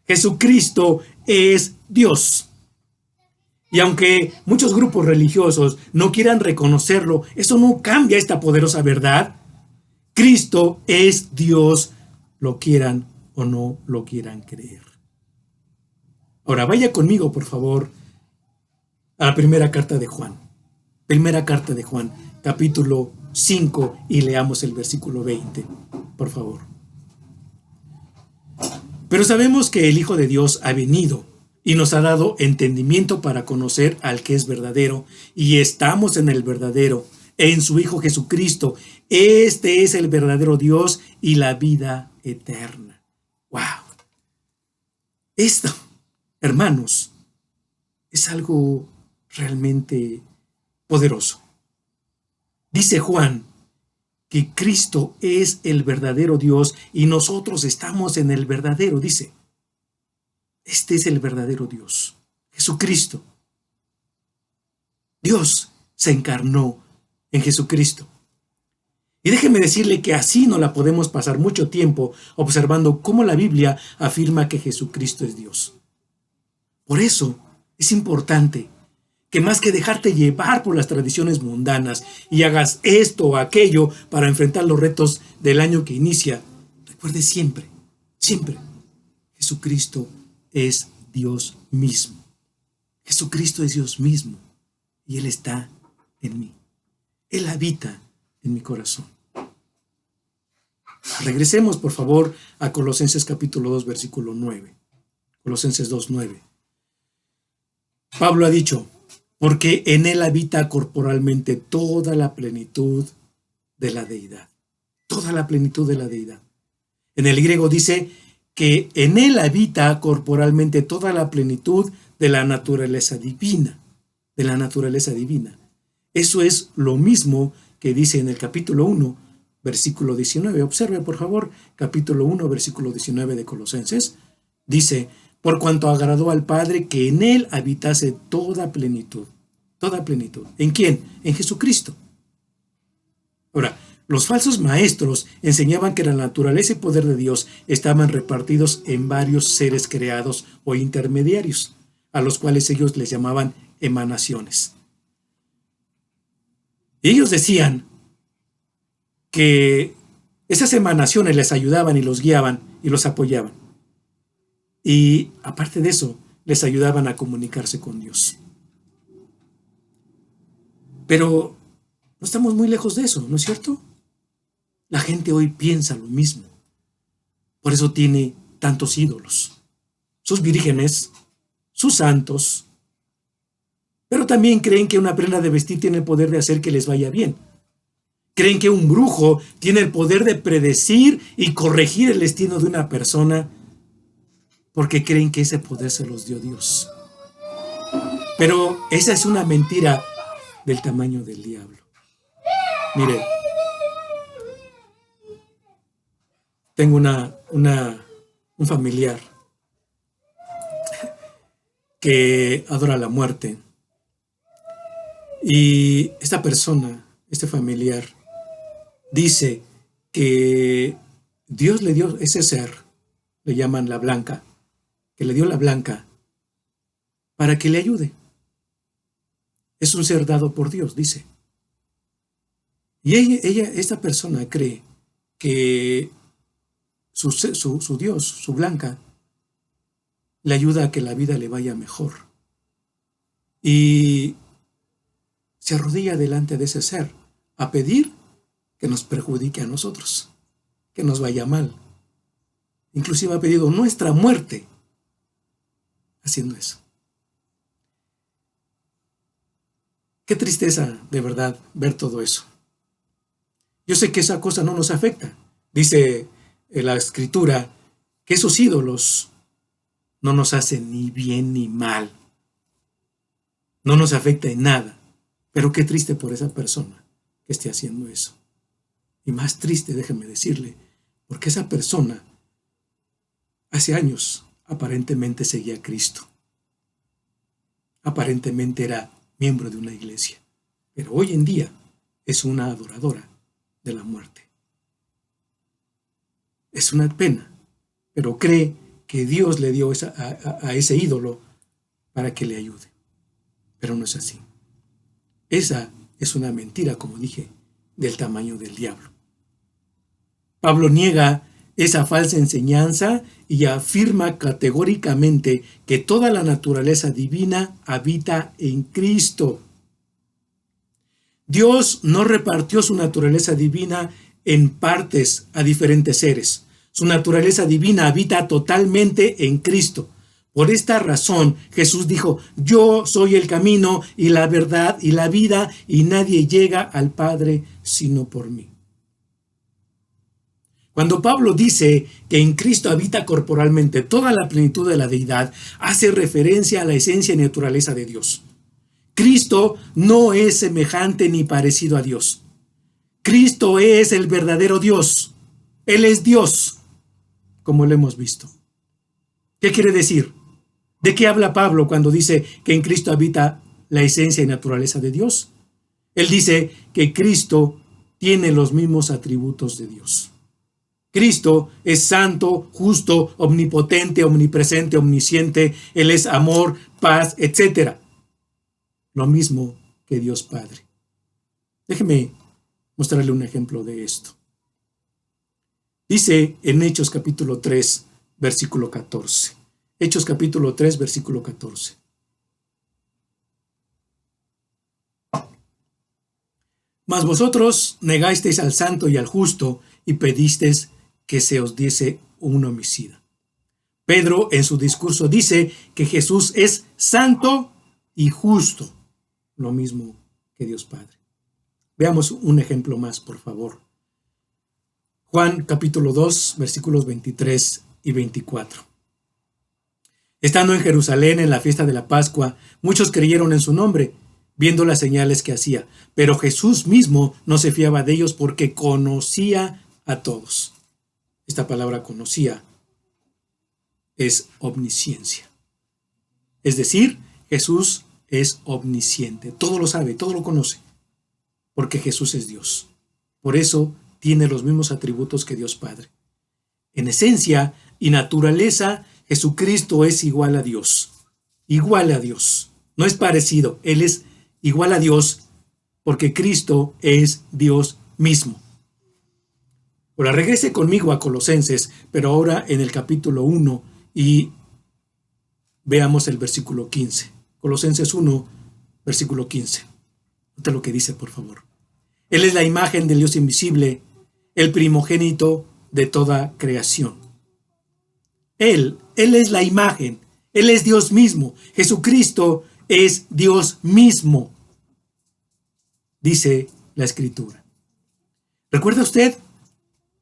Jesucristo es Dios. Y aunque muchos grupos religiosos no quieran reconocerlo, eso no cambia esta poderosa verdad. Cristo es Dios, lo quieran o no lo quieran creer. Ahora vaya conmigo, por favor, a la primera carta de Juan. Primera carta de Juan, capítulo 5, y leamos el versículo 20, por favor. Pero sabemos que el Hijo de Dios ha venido y nos ha dado entendimiento para conocer al que es verdadero, y estamos en el verdadero, en su Hijo Jesucristo. Este es el verdadero Dios y la vida eterna. ¡Wow! Esto, hermanos, es algo realmente poderoso. Dice Juan que Cristo es el verdadero Dios y nosotros estamos en el verdadero, dice. Este es el verdadero Dios, Jesucristo. Dios se encarnó en Jesucristo. Y déjeme decirle que así no la podemos pasar mucho tiempo observando cómo la Biblia afirma que Jesucristo es Dios. Por eso es importante que más que dejarte llevar por las tradiciones mundanas y hagas esto o aquello para enfrentar los retos del año que inicia, recuerde siempre, Jesucristo es Dios mismo. Jesucristo es Dios mismo y Él está en mí. Él habita en mi corazón. Regresemos, por favor, a Colosenses capítulo 2, versículo 9. Colosenses 2, 9. Pablo ha dicho, porque en Él habita corporalmente toda la plenitud de la deidad. Toda la plenitud de la deidad. En el griego dice que en Él habita corporalmente toda la plenitud de la naturaleza divina. De la naturaleza divina. Eso es lo mismo que dice en el capítulo 1, versículo 19. Observe, por favor, capítulo 1, versículo 19 de Colosenses. Dice, por cuanto agradó al Padre que en Él habitase toda plenitud. Toda plenitud. ¿En quién? En Jesucristo. Ahora, los falsos maestros enseñaban que la naturaleza y poder de Dios estaban repartidos en varios seres creados o intermediarios, a los cuales ellos les llamaban emanaciones. Y ellos decían que esas emanaciones les ayudaban y los guiaban y los apoyaban. Y aparte de eso, les ayudaban a comunicarse con Dios. Pero no estamos muy lejos de eso, ¿no es cierto? La gente hoy piensa lo mismo. Por eso tiene tantos ídolos. Sus vírgenes, sus santos. Pero también creen que una prenda de vestir tiene el poder de hacer que les vaya bien. Creen que un brujo tiene el poder de predecir y corregir el destino de una persona porque creen que ese poder se los dio Dios. Pero esa es una mentira del tamaño del diablo. Mire, tengo un familiar que adora la muerte. Y esta persona, este familiar, dice que Dios le dio ese ser, le llaman la blanca, que le dio la blanca para que le ayude. Es un ser dado por Dios, dice. Y esta persona cree que su Dios, su blanca, le ayuda a que la vida le vaya mejor. Y se arrodilla delante de ese ser a pedir que nos perjudique a nosotros, que nos vaya mal. Inclusive ha pedido nuestra muerte haciendo eso. Qué tristeza, de verdad, ver todo eso. Yo sé que esa cosa no nos afecta. Dice la Escritura que esos ídolos no nos hacen ni bien ni mal. No nos afecta en nada. Pero qué triste por esa persona que esté haciendo eso. Y más triste, déjeme decirle, porque esa persona hace años aparentemente seguía a Cristo. Aparentemente era miembro de una iglesia. Pero hoy en día es una adoradora de la muerte. Es una pena, pero cree que Dios le dio a ese ídolo para que le ayude. Pero no es así. Esa es una mentira, como dije, del tamaño del diablo. Pablo niega esa falsa enseñanza y afirma categóricamente que toda la naturaleza divina habita en Cristo. Dios no repartió su naturaleza divina en partes a diferentes seres. Su naturaleza divina habita totalmente en Cristo. Por esta razón, Jesús dijo: yo soy el camino y la verdad y la vida, y nadie llega al Padre sino por mí. Cuando Pablo dice que en Cristo habita corporalmente toda la plenitud de la deidad, hace referencia a la esencia y naturaleza de Dios. Cristo no es semejante ni parecido a Dios. Cristo es el verdadero Dios. Él es Dios, como lo hemos visto. ¿Qué quiere decir? ¿De qué habla Pablo cuando dice que en Cristo habita la esencia y naturaleza de Dios? Él dice que Cristo tiene los mismos atributos de Dios. Cristo es santo, justo, omnipotente, omnipresente, omnisciente. Él es amor, paz, etc. Lo mismo que Dios Padre. Déjeme mostrarle un ejemplo de esto. Dice en Hechos capítulo 3, versículo 14. Hechos capítulo 3, versículo 14. Mas vosotros negasteis al santo y al justo y pedisteis que se os diese un homicida. Pedro en su discurso dice que Jesús es santo y justo, lo mismo que Dios Padre. Veamos un ejemplo más, por favor. Juan capítulo 2, versículos 23 y 24. Estando en Jerusalén en la fiesta de la Pascua, muchos creyeron en su nombre, viendo las señales que hacía. Pero Jesús mismo no se fiaba de ellos porque conocía a todos. Esta palabra conocía es omnisciencia. Es decir, Jesús es omnisciente. Todo lo sabe, todo lo conoce. Porque Jesús es Dios. Por eso tiene los mismos atributos que Dios Padre. En esencia y naturaleza, Jesucristo es igual a Dios. Igual a Dios. No es parecido. Él es igual a Dios porque Cristo es Dios mismo. Ahora regrese conmigo a Colosenses, pero ahora en el capítulo 1 y veamos el versículo 15. Colosenses 1, versículo 15. Nota lo que dice, por favor. Él es la imagen del Dios invisible, el primogénito de toda creación. Él es la imagen, Él es Dios mismo. Jesucristo es Dios mismo, dice la Escritura. ¿Recuerda usted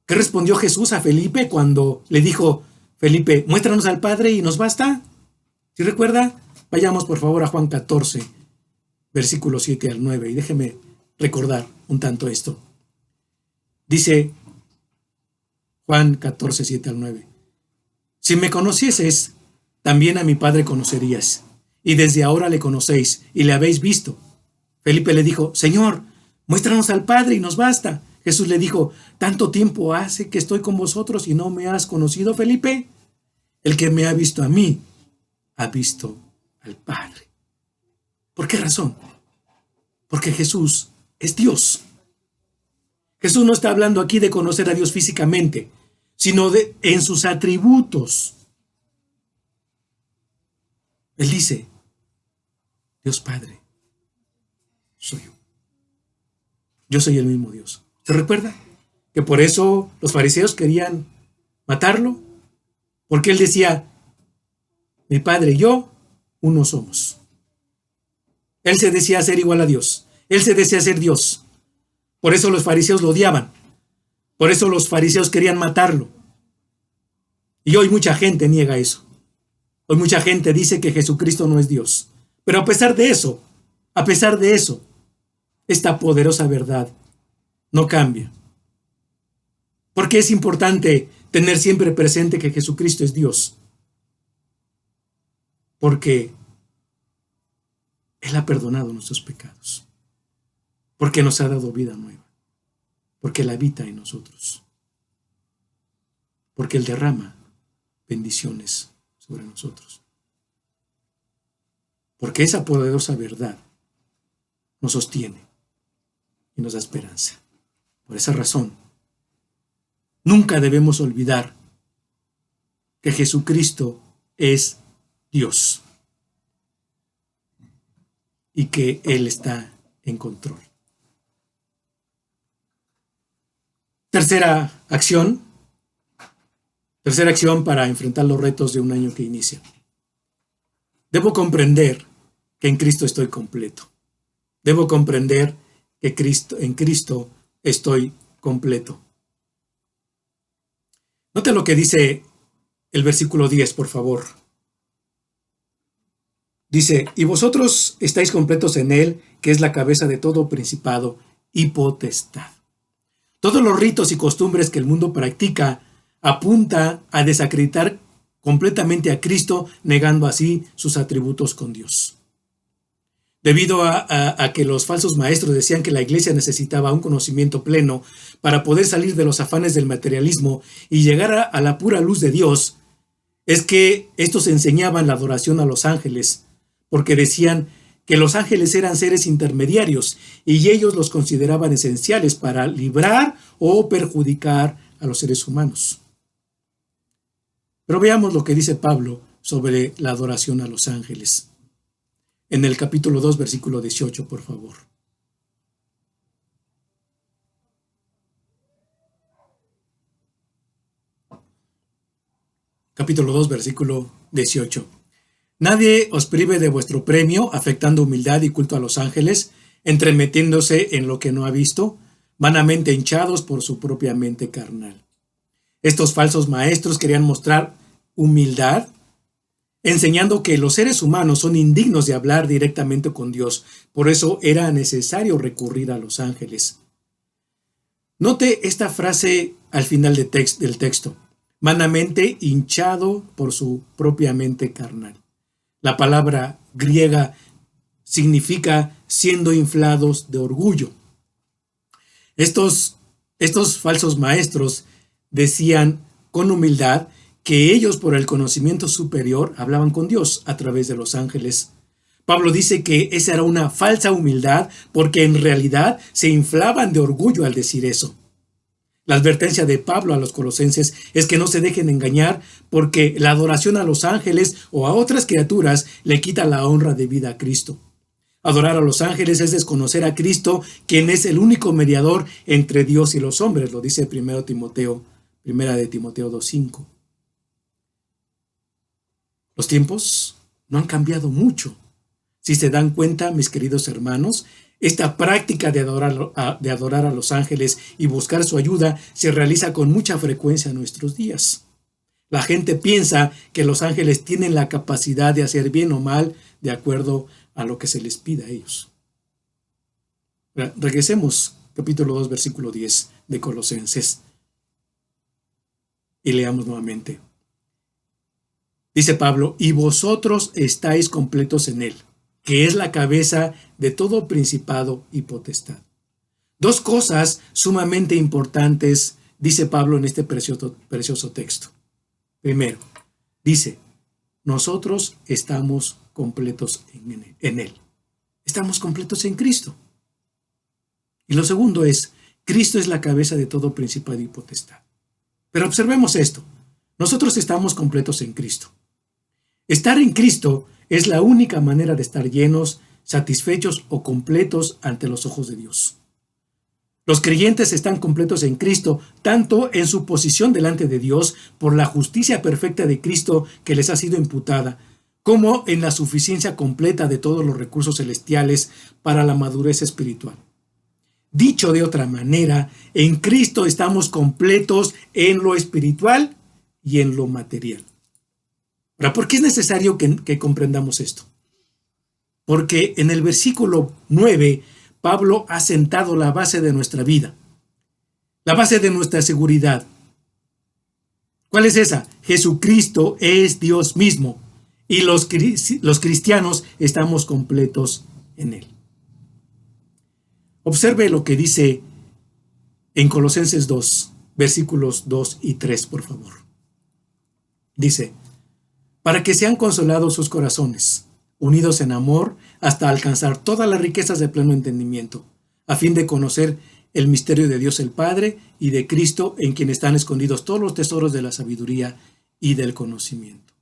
qué respondió Jesús a Felipe cuando le dijo, Felipe, muéstranos al Padre y nos basta? ¿Sí recuerda? Vayamos por favor a Juan 14, versículos 7 al 9, y déjeme recordar un tanto esto. Dice Juan 14, 7 al 9. Si me conocieses, también a mi Padre conocerías, y desde ahora le conocéis y le habéis visto. Felipe le dijo, Señor, muéstranos al Padre y nos basta. Jesús le dijo, ¿tanto tiempo hace que estoy con vosotros y no me has conocido, Felipe? El que me ha visto a mí, ha visto al Padre. ¿Por qué razón? Porque Jesús es Dios. Jesús no está hablando aquí de conocer a Dios físicamente, sino en sus atributos. Él dice, Dios Padre, soy yo. Yo soy el mismo Dios. ¿Se recuerda? Que por eso los fariseos querían matarlo, porque él decía, mi Padre y yo, uno somos. Él se decía ser igual a Dios. Él se decía ser Dios. Por eso los fariseos lo odiaban. Por eso los fariseos querían matarlo. Y hoy mucha gente niega eso. Hoy mucha gente dice que Jesucristo no es Dios. Pero a pesar de eso, esta poderosa verdad no cambia. Porque es importante tener siempre presente que Jesucristo es Dios. Porque Él ha perdonado nuestros pecados. Porque nos ha dado vida nueva. Porque Él habita en nosotros. Porque Él derrama bendiciones sobre nosotros. Porque esa poderosa verdad nos sostiene y nos da esperanza. Por esa razón, nunca debemos olvidar que Jesucristo es Dios y que Él está en control. Tercera acción para enfrentar los retos de un año que inicia. Debo comprender que en Cristo estoy completo. Debo comprender que en Cristo estoy completo. Note lo que dice el versículo 10, por favor. Dice, y vosotros estáis completos en Él, que es la cabeza de todo principado y potestad. Todos los ritos y costumbres que el mundo practica apunta a desacreditar completamente a Cristo, negando así sus atributos con Dios. Debido a que los falsos maestros decían que la iglesia necesitaba un conocimiento pleno para poder salir de los afanes del materialismo y llegar a la pura luz de Dios, es que estos enseñaban la adoración a los ángeles, porque decían que los ángeles eran seres intermediarios y ellos los consideraban esenciales para librar o perjudicar a los seres humanos. Pero veamos lo que dice Pablo sobre la adoración a los ángeles. En el capítulo 2, versículo 18, por favor. Capítulo 2, versículo 18. Nadie os prive de vuestro premio, afectando humildad y culto a los ángeles, entremetiéndose en lo que no ha visto, vanamente hinchados por su propia mente carnal. Estos falsos maestros querían mostrar humildad, enseñando que los seres humanos son indignos de hablar directamente con Dios. Por eso era necesario recurrir a los ángeles. Note esta frase al final del texto. Vanamente hinchado por su propia mente carnal. La palabra griega significa siendo inflados de orgullo. Estos falsos maestros decían con humildad que ellos, por el conocimiento superior, hablaban con Dios a través de los ángeles. Pablo dice que esa era una falsa humildad porque en realidad se inflaban de orgullo al decir eso. La advertencia de Pablo a los colosenses es que no se dejen engañar porque la adoración a los ángeles o a otras criaturas le quita la honra debida a Cristo. Adorar a los ángeles es desconocer a Cristo, quien es el único mediador entre Dios y los hombres, lo dice 1 de Timoteo 2:5. Los tiempos no han cambiado mucho. Si se dan cuenta, mis queridos hermanos, esta práctica de adorar a los ángeles y buscar su ayuda se realiza con mucha frecuencia en nuestros días. La gente piensa que los ángeles tienen la capacidad de hacer bien o mal de acuerdo a lo que se les pida a ellos. Regresemos, capítulo 2, versículo 10 de Colosenses, y leamos nuevamente. Dice Pablo, y vosotros estáis completos en él, que es la cabeza de todo principado y potestad. Dos cosas sumamente importantes dice Pablo en este precioso texto. Primero, dice, nosotros estamos completos en él. Estamos completos en Cristo. Y lo segundo es, Cristo es la cabeza de todo principado y potestad. Pero observemos esto, nosotros estamos completos en Cristo. Estar en Cristo es la única manera de estar llenos, satisfechos o completos ante los ojos de Dios. Los creyentes están completos en Cristo, tanto en su posición delante de Dios por la justicia perfecta de Cristo que les ha sido imputada, como en la suficiencia completa de todos los recursos celestiales para la madurez espiritual. Dicho de otra manera, en Cristo estamos completos en lo espiritual y en lo material. Ahora, ¿por qué es necesario que comprendamos esto? Porque en el versículo 9, Pablo ha sentado la base de nuestra vida, la base de nuestra seguridad. ¿Cuál es esa? Jesucristo es Dios mismo y los cristianos estamos completos en Él. Observe lo que dice en Colosenses 2, versículos 2 y 3, por favor. Dice, para que sean consolados sus corazones, unidos en amor, hasta alcanzar todas las riquezas de pleno entendimiento, a fin de conocer el misterio de Dios el Padre y de Cristo, en quien están escondidos todos los tesoros de la sabiduría y del conocimiento.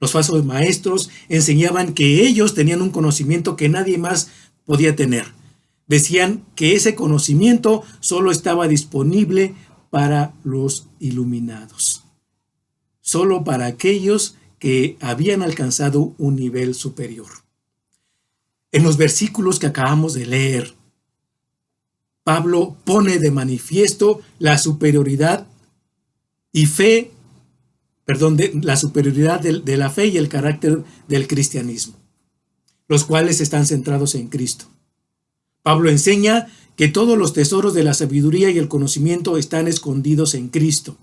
Los falsos maestros enseñaban que ellos tenían un conocimiento que nadie más podía tener. Decían que ese conocimiento solo estaba disponible para los iluminados, solo para aquellos que habían alcanzado un nivel superior. En los versículos que acabamos de leer, Pablo pone de manifiesto la superioridad la superioridad de la fe y el carácter del cristianismo, los cuales están centrados en Cristo. Pablo enseña que todos los tesoros de la sabiduría y el conocimiento están escondidos en Cristo.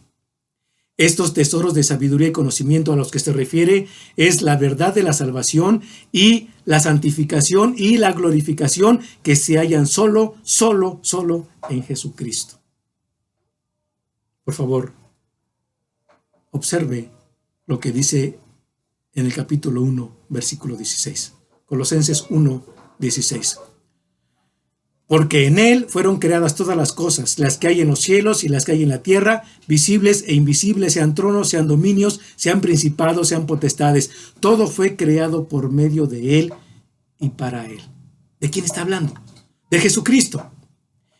Estos tesoros de sabiduría y conocimiento a los que se refiere es la verdad de la salvación y la santificación y la glorificación que se hallan solo en Jesucristo. Por favor, observe lo que dice en el capítulo 1, versículo 16. Colosenses 1, 16. Porque en Él fueron creadas todas las cosas, las que hay en los cielos y las que hay en la tierra, visibles e invisibles, sean tronos, sean dominios, sean principados, sean potestades. Todo fue creado por medio de Él y para Él. ¿De quién está hablando? De Jesucristo.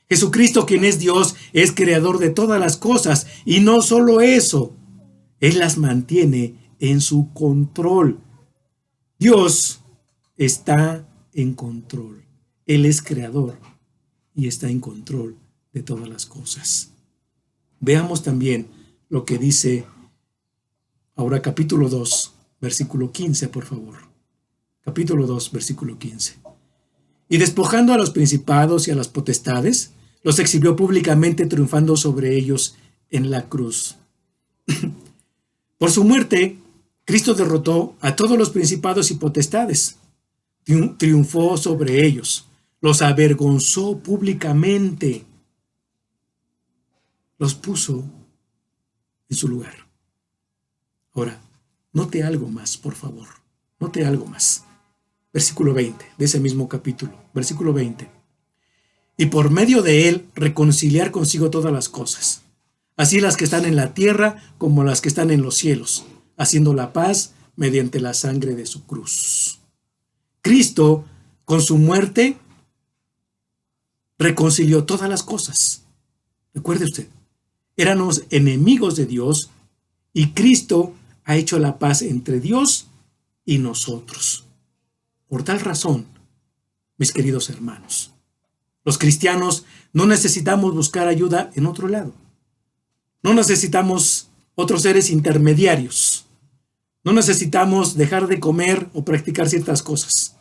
Jesucristo, quien es Dios, es creador de todas las cosas. Y no solo eso, Él las mantiene en su control. Dios está en control. Él es creador y está en control de todas las cosas. Veamos también lo que dice ahora capítulo 2, versículo 15, por favor. Capítulo 2, versículo 15. Y despojando a los principados y a las potestades, los exhibió públicamente, triunfando sobre ellos en la cruz. Por su muerte, Cristo derrotó a todos los principados y potestades. Triunfó sobre ellos. Los avergonzó públicamente. Los puso en su lugar. Ahora, note algo más, por favor. Note algo más. Versículo 20 de ese mismo capítulo. Versículo 20. Y por medio de él reconciliar consigo todas las cosas, así las que están en la tierra como las que están en los cielos, haciendo la paz mediante la sangre de su cruz. Cristo, con su muerte, reconcilió todas las cosas. Recuerde usted, éramos enemigos de Dios y Cristo ha hecho la paz entre Dios y nosotros. Por tal razón, mis queridos hermanos, los cristianos no necesitamos buscar ayuda en otro lado. No necesitamos otros seres intermediarios. No necesitamos dejar de comer o practicar ciertas cosas,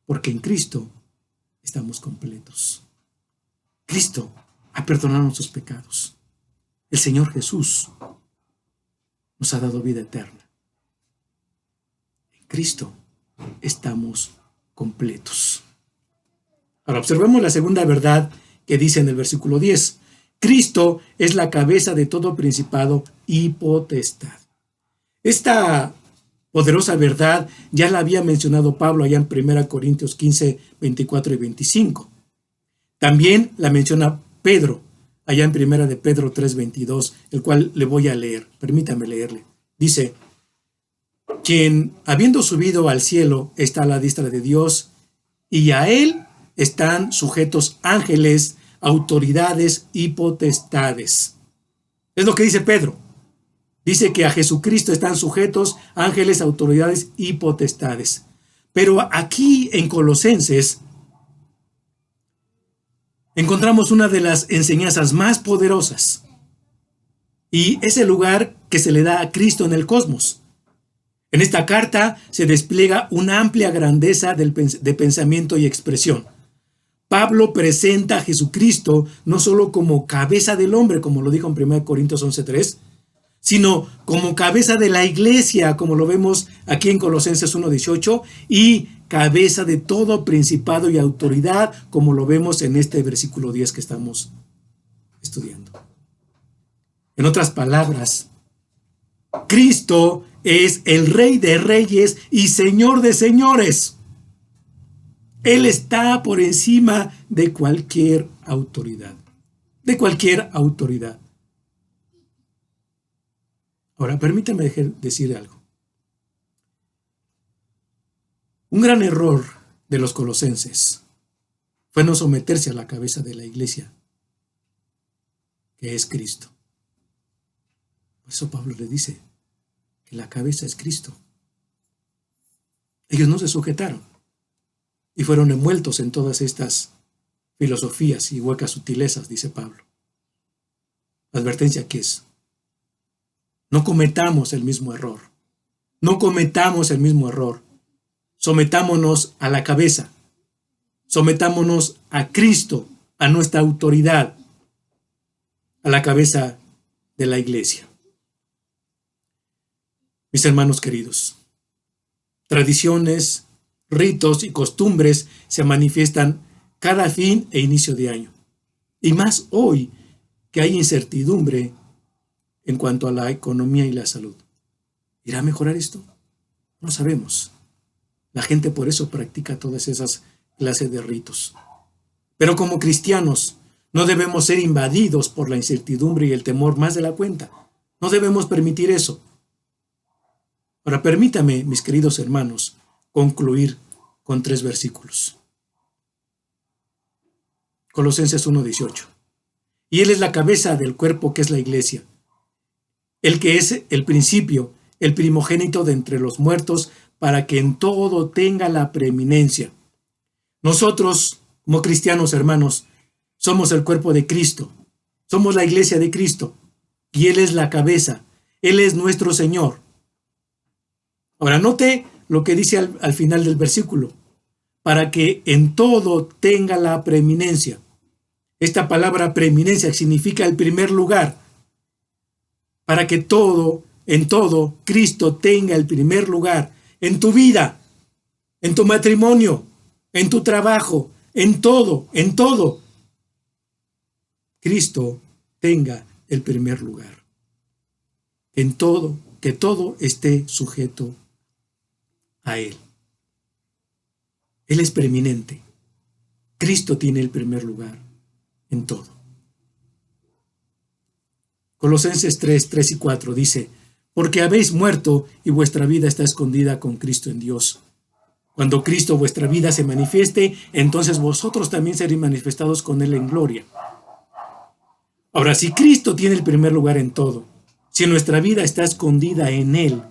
porque en Cristo estamos completos. Cristo ha perdonado nuestros pecados. El Señor Jesús nos ha dado vida eterna. En Cristo estamos completos. Ahora observemos la segunda verdad que dice en el versículo 10. Cristo es la cabeza de todo principado y potestad. Esta poderosa verdad ya la había mencionado Pablo allá en 1 Corintios 15, 24 y 25. También la menciona Pedro, allá en 1 de Pedro 3, 22, el cual le voy a leer. Permítame leerle. Dice, quien habiendo subido al cielo está a la diestra de Dios, y a él están sujetos ángeles, autoridades y potestades. Es lo que dice Pedro. Dice que a Jesucristo están sujetos ángeles, autoridades y potestades. Pero aquí en Colosenses encontramos una de las enseñanzas más poderosas. Y es el lugar que se le da a Cristo en el cosmos. En esta carta se despliega una amplia grandeza de pensamiento y expresión. Pablo presenta a Jesucristo no solo como cabeza del hombre, como lo dijo en 1 Corintios 11:3, sino como cabeza de la iglesia, como lo vemos aquí en Colosenses 1:18, y cabeza de todo principado y autoridad, como lo vemos en este versículo 10 que estamos estudiando. En otras palabras, Cristo es el Rey de Reyes y Señor de Señores. Él está por encima de cualquier autoridad. De cualquier autoridad. Ahora, permítame decir algo. Un gran error de los colosenses fue no someterse a la cabeza de la iglesia, que es Cristo. Por eso Pablo le dice que la cabeza es Cristo. Ellos no se sujetaron y fueron envueltos en todas estas filosofías y huecas sutilezas, dice Pablo. La advertencia que es: no cometamos el mismo error. No cometamos el mismo error. Sometámonos a la cabeza. Sometámonos a Cristo, a nuestra autoridad, a la cabeza de la iglesia. Mis hermanos queridos, tradiciones, ritos y costumbres se manifiestan cada fin e inicio de año. Y más hoy que hay incertidumbre en cuanto a la economía y la salud. ¿Irá a mejorar esto? No sabemos. La gente por eso practica todas esas clases de ritos. Pero como cristianos, no debemos ser invadidos por la incertidumbre y el temor más de la cuenta. No debemos permitir eso. Ahora, permítame, mis queridos hermanos, concluir con 3 versículos. Colosenses 1:18. Y Él es la cabeza del cuerpo que es la iglesia, el que es el principio, el primogénito de entre los muertos, para que en todo tenga la preeminencia. Nosotros, como cristianos hermanos, somos el cuerpo de Cristo, somos la iglesia de Cristo, y Él es la cabeza, Él es nuestro Señor. Ahora note lo que dice al final del versículo, para que en todo tenga la preeminencia. Esta palabra preeminencia significa el primer lugar. Para que en todo, Cristo tenga el primer lugar. En tu vida, en tu matrimonio, en tu trabajo, en todo. Cristo tenga el primer lugar. En todo, que todo esté sujeto a Él. Él es preeminente. Cristo tiene el primer lugar en todo. Colosenses 3 y 4 dice: porque habéis muerto y vuestra vida está escondida con Cristo en Dios. Cuando Cristo vuestra vida se manifieste, entonces vosotros también seréis manifestados con Él en gloria. Ahora, si Cristo tiene el primer lugar en todo, si nuestra vida está escondida en Él,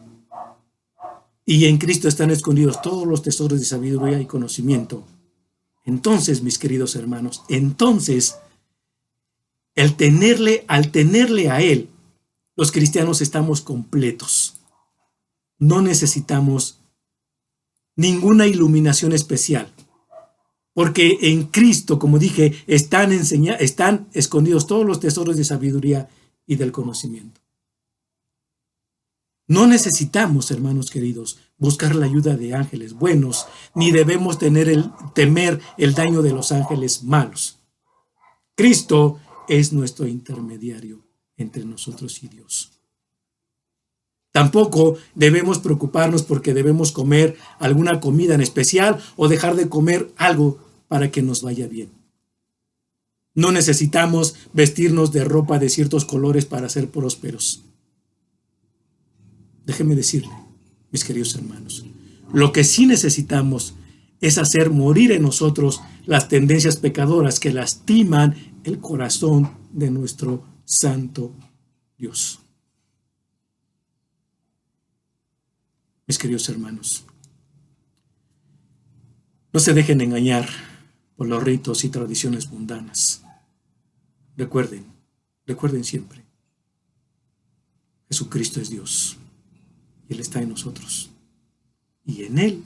y en Cristo están escondidos todos los tesoros de sabiduría y conocimiento. Entonces, mis queridos hermanos, entonces, al tenerle a Él, los cristianos estamos completos. No necesitamos ninguna iluminación especial, porque en Cristo, como dije, están escondidos todos los tesoros de sabiduría y del conocimiento. No necesitamos, hermanos queridos, buscar la ayuda de ángeles buenos, ni debemos temer el daño de los ángeles malos. Cristo es nuestro intermediario entre nosotros y Dios. Tampoco debemos preocuparnos porque debemos comer alguna comida en especial o dejar de comer algo para que nos vaya bien. No necesitamos vestirnos de ropa de ciertos colores para ser prósperos. Déjenme decirle, mis queridos hermanos, lo que sí necesitamos es hacer morir en nosotros las tendencias pecadoras que lastiman el corazón de nuestro santo Dios. Mis queridos hermanos, no se dejen engañar por los ritos y tradiciones mundanas. Recuerden siempre, Jesucristo es Dios y Él está en nosotros y en Él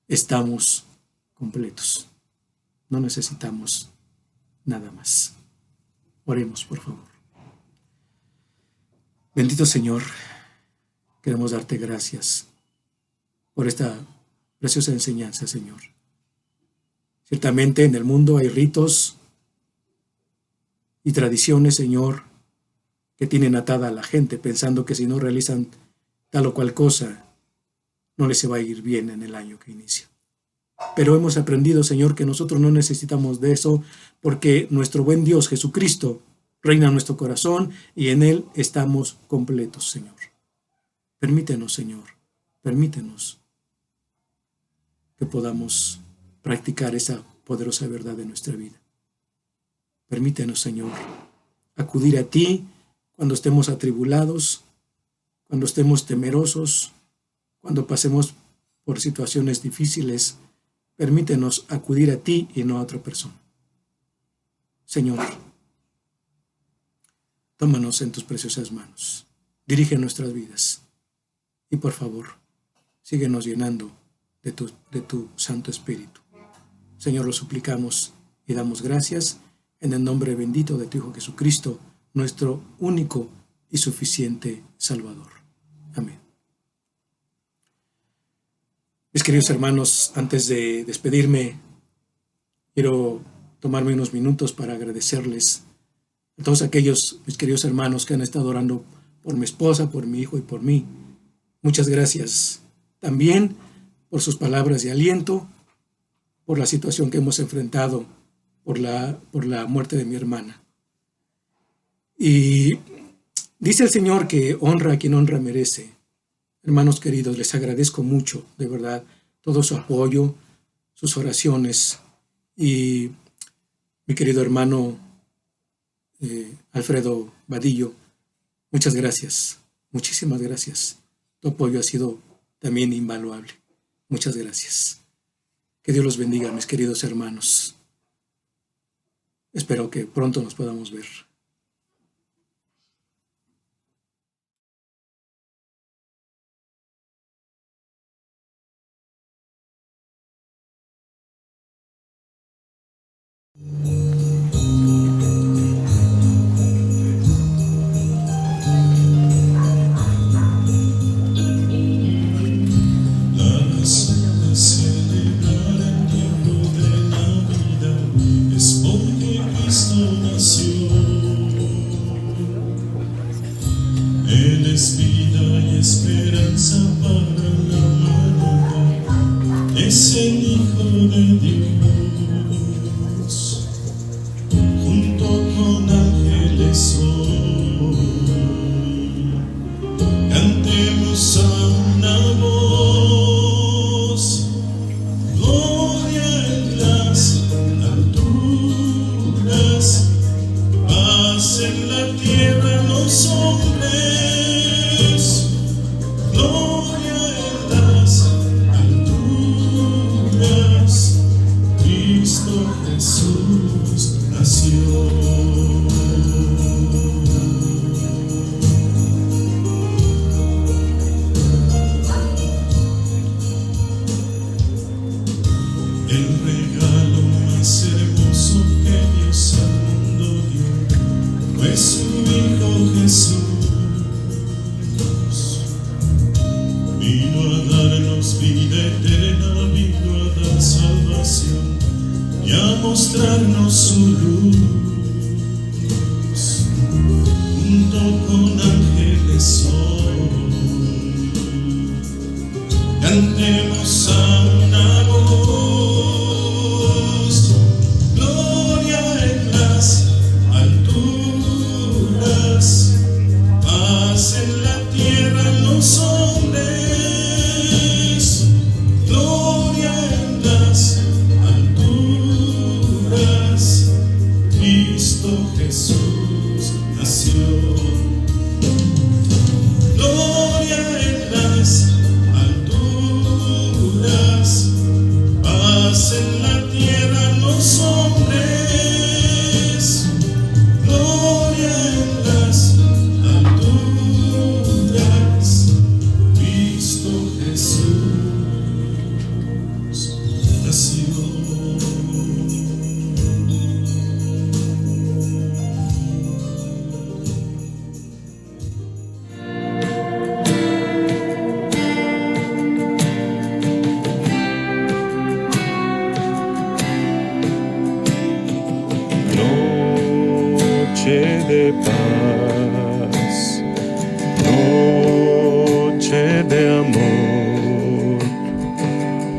estamos completos. No necesitamos nada más. Oremos, por favor. Bendito Señor, queremos darte gracias por esta preciosa enseñanza, Señor. Ciertamente en el mundo hay ritos y tradiciones, Señor, que tienen atada a la gente, pensando que si no realizan tal o cual cosa, no les va a ir bien en el año que inicia. Pero hemos aprendido, Señor, que nosotros no necesitamos de eso, porque nuestro buen Dios, Jesucristo, reina en nuestro corazón y en Él estamos completos, Señor. Permítenos, Señor, permítenos que podamos practicar esa poderosa verdad en nuestra vida. Permítenos, Señor, acudir a ti cuando estemos atribulados, cuando estemos temerosos, cuando pasemos por situaciones difíciles. Permítenos acudir a ti y no a otra persona. Señor, tómanos en tus preciosas manos. Dirige nuestras vidas. Y por favor, síguenos llenando de tu Santo Espíritu. Señor, lo suplicamos y damos gracias en el nombre bendito de tu Hijo Jesucristo, nuestro único y suficiente Salvador. Amén. Mis queridos hermanos, antes de despedirme, quiero tomarme unos minutos para agradecerles a todos aquellos, mis queridos hermanos, que han estado orando por mi esposa, por mi hijo y por mí. Muchas gracias también por sus palabras de aliento, por la situación que hemos enfrentado, por la muerte de mi hermana. Y dice el Señor que honra a quien honra merece. Hermanos queridos, les agradezco mucho, de verdad, todo su apoyo, sus oraciones. Y mi querido hermano Alfredo Vadillo, muchas gracias, muchísimas gracias. Tu apoyo ha sido también invaluable. Muchas gracias. Que Dios los bendiga, mis queridos hermanos. Espero que pronto nos podamos ver. Gloria en las Jesús nació. El regalo más hermoso que Dios al mundo dio fue su Hijo Jesús. Vino a darnos vida eterna, vino a dar salvación y a mostrarnos su luz. Junto con ángeles hoy cantemos a una voz: gloria en las alturas, paz en la tierra en los hombres. Gloria en las alturas, Cristo Jesús nació. Gloria en las alturas, paz en la tierra en los hombres. Gloria en las alturas, Cristo Jesús nació. Noche de paz, noche de amor,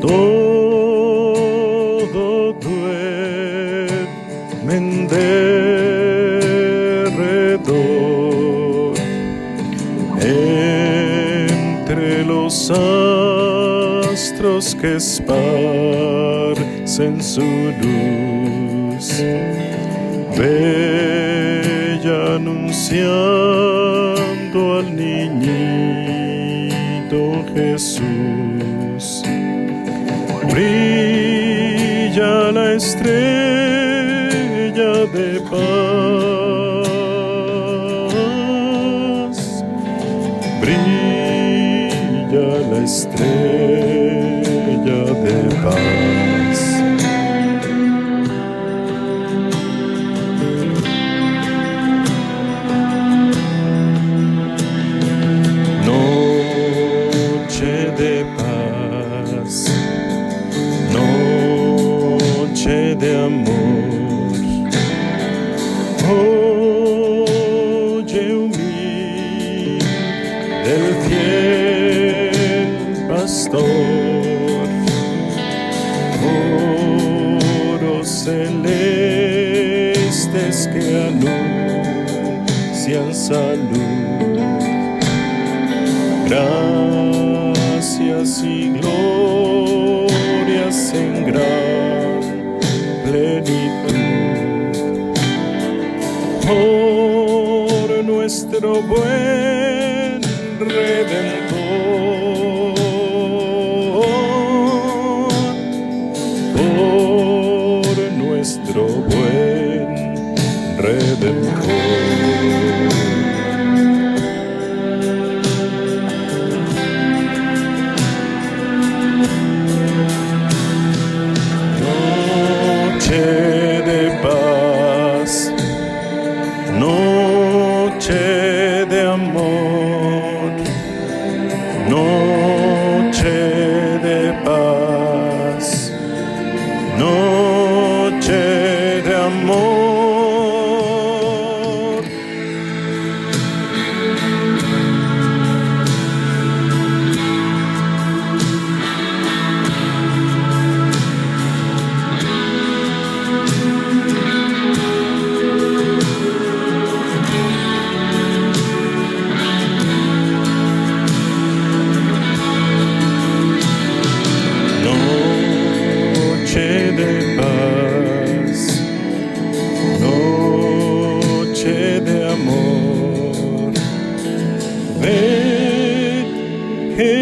todo duerme en derredor. Entre los astros que esparcen su luz, bella anunciando al niñito Jesús, brilla la estrella de paz, brilla la estrella de paz. Noche de paz, noche de amor, oye humilde el fiel pastor, coros celestes que anuncian salud, gracias y glorias en gran plenitud por nuestro buen Redentor, por nuestro buen Redentor. Noche de paz, noche de amor, noche de paz, noche de amor. Noche de paz, noche de amor, ved qué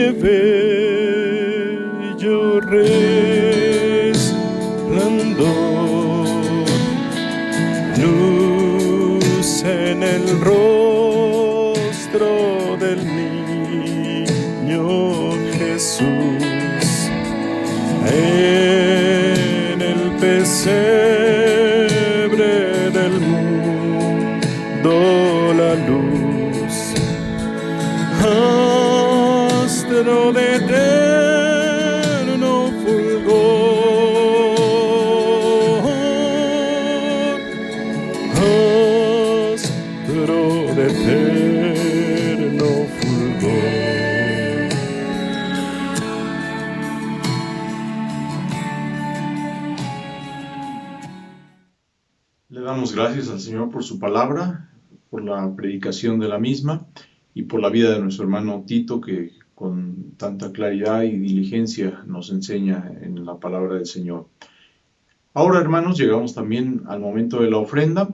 bello resplandor. Le damos gracias al Señor por su palabra, por la predicación de la misma y por la vida de nuestro hermano Tito, que con tanta claridad y diligencia nos enseña en la palabra del Señor. Ahora, hermanos, llegamos también al momento de la ofrenda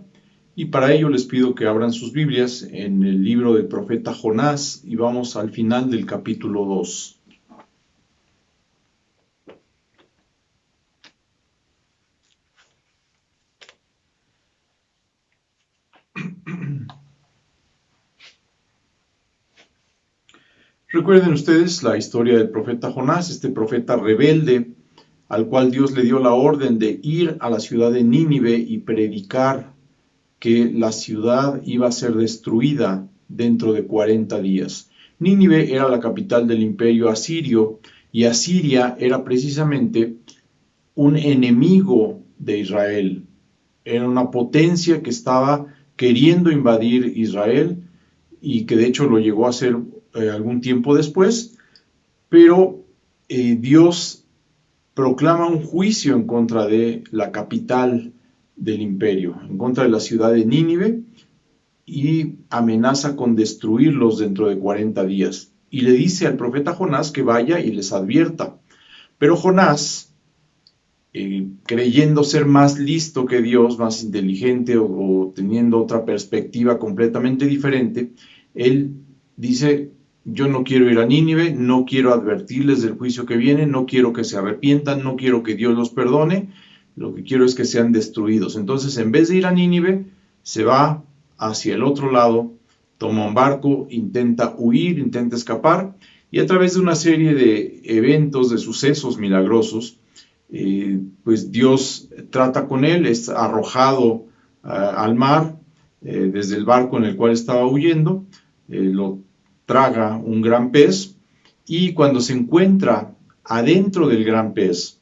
y para ello les pido que abran sus Biblias en el libro del profeta Jonás y vamos al final del capítulo 2. Recuerden ustedes la historia del profeta Jonás, este profeta rebelde, al cual Dios le dio la orden de ir a la ciudad de Nínive y predicar que la ciudad iba a ser destruida dentro de 40 días. Nínive era la capital del imperio asirio y Asiria era precisamente un enemigo de Israel. Era una potencia que estaba queriendo invadir Israel y que de hecho lo llegó a hacer algún tiempo después, pero Dios proclama un juicio en contra de la capital del imperio, en contra de la ciudad de Nínive, y amenaza con destruirlos dentro de 40 días. Y le dice al profeta Jonás que vaya y les advierta. Pero Jonás, creyendo ser más listo que Dios, más inteligente o teniendo otra perspectiva completamente diferente, él dice: yo no quiero ir a Nínive, no quiero advertirles del juicio que viene, no quiero que se arrepientan, no quiero que Dios los perdone, lo que quiero es que sean destruidos. Entonces, en vez de ir a Nínive, se va hacia el otro lado, toma un barco, intenta huir, intenta escapar, y a través de una serie de eventos, de sucesos milagrosos, pues Dios trata con él, es arrojado al mar desde el barco en el cual estaba huyendo, lo traga un gran pez, y cuando se encuentra adentro del gran pez,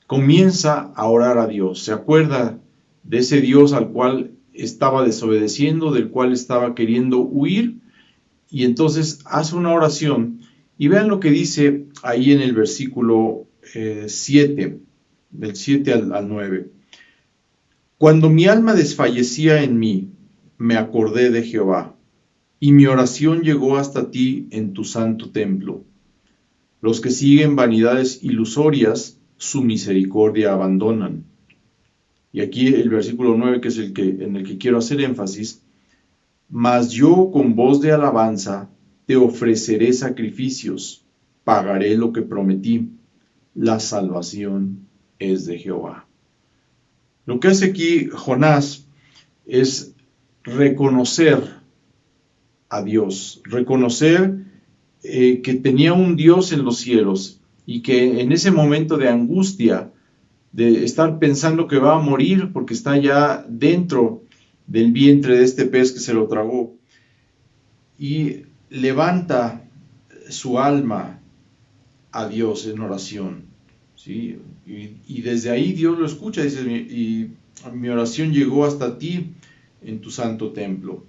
comienza a orar a Dios. Se acuerda de ese Dios al cual estaba desobedeciendo, del cual estaba queriendo huir, y entonces hace una oración. Y vean lo que dice ahí en el versículo 7, del 7 al 9. Cuando mi alma desfallecía en mí, me acordé de Jehová, y mi oración llegó hasta ti en tu santo templo. Los que siguen vanidades ilusorias, su misericordia abandonan. Y aquí el versículo 9, que es en el que quiero hacer énfasis: mas yo con voz de alabanza te ofreceré sacrificios, pagaré lo que prometí, la salvación es de Jehová. Lo que hace aquí Jonás es reconocer a Dios, reconocer que tenía un Dios en los cielos y que en ese momento de angustia, de estar pensando que va a morir porque está ya dentro del vientre de este pez que se lo tragó, y levanta su alma a Dios en oración, ¿sí? Y desde ahí Dios lo escucha, dice: y mi oración llegó hasta ti en tu santo templo.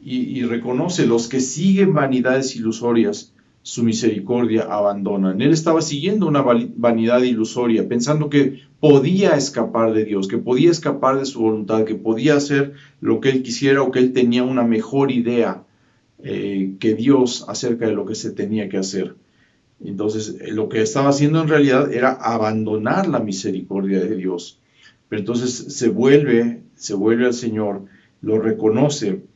Y reconoce: los que siguen vanidades ilusorias, su misericordia abandonan. Él estaba siguiendo una vanidad ilusoria, pensando que podía escapar de Dios, que podía escapar de su voluntad, que podía hacer lo que él quisiera, o que él tenía una mejor idea que Dios acerca de lo que se tenía que hacer. Entonces, lo que estaba haciendo en realidad era abandonar la misericordia de Dios. Pero entonces se vuelve al Señor, lo reconoce.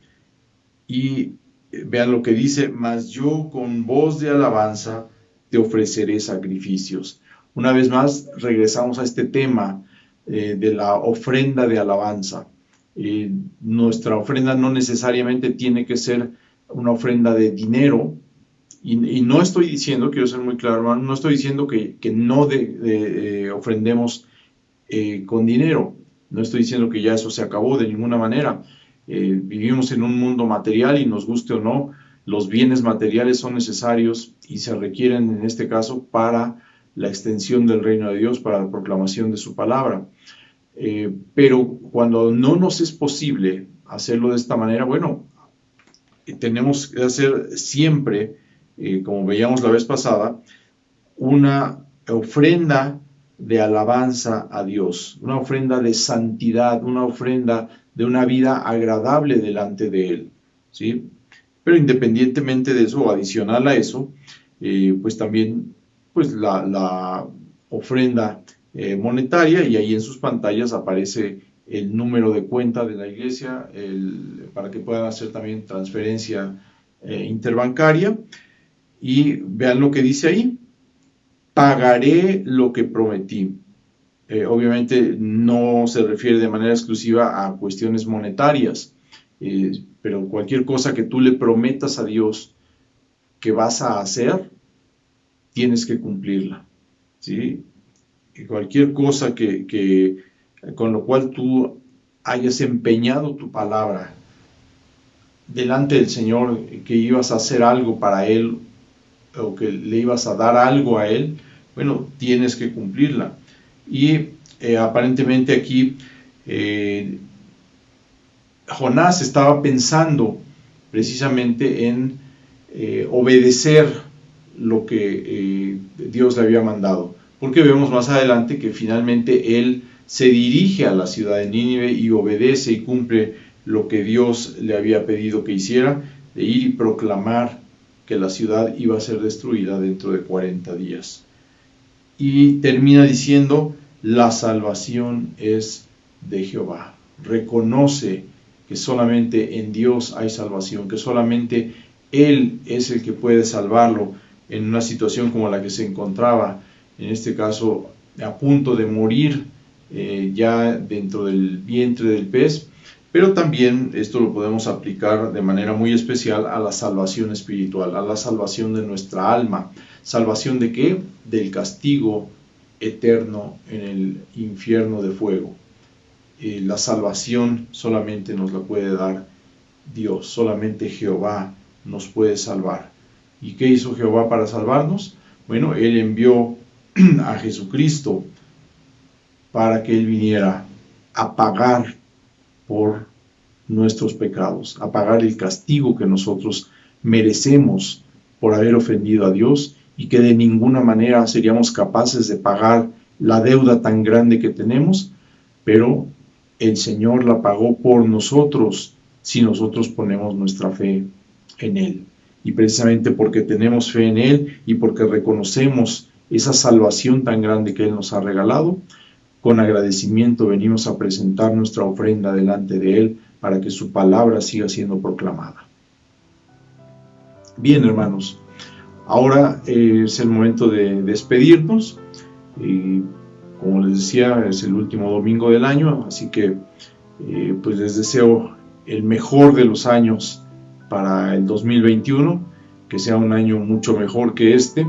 Y vean lo que dice: mas yo con voz de alabanza te ofreceré sacrificios. Una vez más regresamos a este tema de la ofrenda de alabanza. Nuestra ofrenda no necesariamente tiene que ser una ofrenda de dinero, y no estoy diciendo, quiero ser muy claro, hermano, no estoy diciendo que no ofrendemos con dinero. No estoy diciendo que ya eso se acabó, de ninguna manera. Vivimos en un mundo material y, nos guste o no, los bienes materiales son necesarios y se requieren en este caso para la extensión del reino de Dios, para la proclamación de su palabra. Pero cuando no nos es posible hacerlo de esta manera, bueno, tenemos que hacer siempre, como veíamos la vez pasada, una ofrenda de alabanza a Dios, una ofrenda de santidad, una ofrenda de una vida agradable delante de Él, ¿sí? Pero independientemente de eso, o adicional a eso, pues también pues la ofrenda monetaria, y ahí en sus pantallas aparece el número de cuenta de la iglesia para que puedan hacer también transferencia interbancaria, y vean lo que dice ahí: pagaré lo que prometí. Obviamente no se refiere de manera exclusiva a cuestiones monetarias, pero cualquier cosa que tú le prometas a Dios que vas a hacer, tienes que cumplirla, ¿sí? Y cualquier cosa con lo cual tú hayas empeñado tu palabra delante del Señor, que ibas a hacer algo para Él o que le ibas a dar algo a Él, bueno, tienes que cumplirla. Y aparentemente aquí Jonás estaba pensando precisamente en obedecer lo que Dios le había mandado, porque vemos más adelante que finalmente él se dirige a la ciudad de Nínive y obedece y cumple lo que Dios le había pedido que hiciera, de ir y proclamar que la ciudad iba a ser destruida dentro de 40 días. Y termina diciendo: la salvación es de Jehová. Reconoce que solamente en Dios hay salvación, que solamente Él es el que puede salvarlo en una situación como la que se encontraba, en este caso a punto de morir ya dentro del vientre del pez. Pero también esto lo podemos aplicar de manera muy especial a la salvación espiritual, a la salvación de nuestra alma. ¿Salvación de qué? Del castigo eterno en el infierno de fuego. La salvación solamente nos la puede dar Dios, solamente Jehová nos puede salvar. ¿Y qué hizo Jehová para salvarnos? Bueno, Él envió a Jesucristo para que Él viniera a pagar por nuestros pecados, a pagar el castigo que nosotros merecemos por haber ofendido a Dios, y que de ninguna manera seríamos capaces de pagar la deuda tan grande que tenemos, pero el Señor la pagó por nosotros si nosotros ponemos nuestra fe en Él. Y precisamente porque tenemos fe en Él y porque reconocemos esa salvación tan grande que Él nos ha regalado, con agradecimiento venimos a presentar nuestra ofrenda delante de Él para que su palabra siga siendo proclamada. Bien, hermanos, ahora es el momento de despedirnos. Como les decía, es el último domingo del año, así que pues les deseo el mejor de los años para el 2021, que sea un año mucho mejor que este,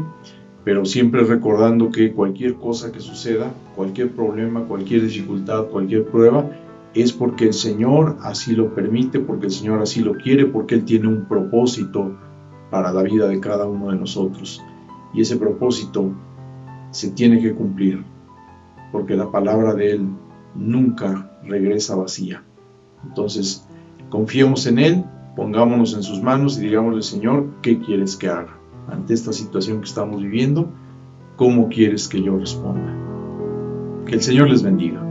pero siempre recordando que cualquier cosa que suceda, cualquier problema, cualquier dificultad, cualquier prueba, es porque el Señor así lo permite, porque el Señor así lo quiere, porque Él tiene un propósito para la vida de cada uno de nosotros. Y ese propósito se tiene que cumplir, porque la palabra de Él nunca regresa vacía. Entonces, confiemos en Él, pongámonos en sus manos y digámosle: Señor, ¿qué quieres que haga ante esta situación que estamos viviendo? ¿Cómo quieres que yo responda? Que el Señor les bendiga.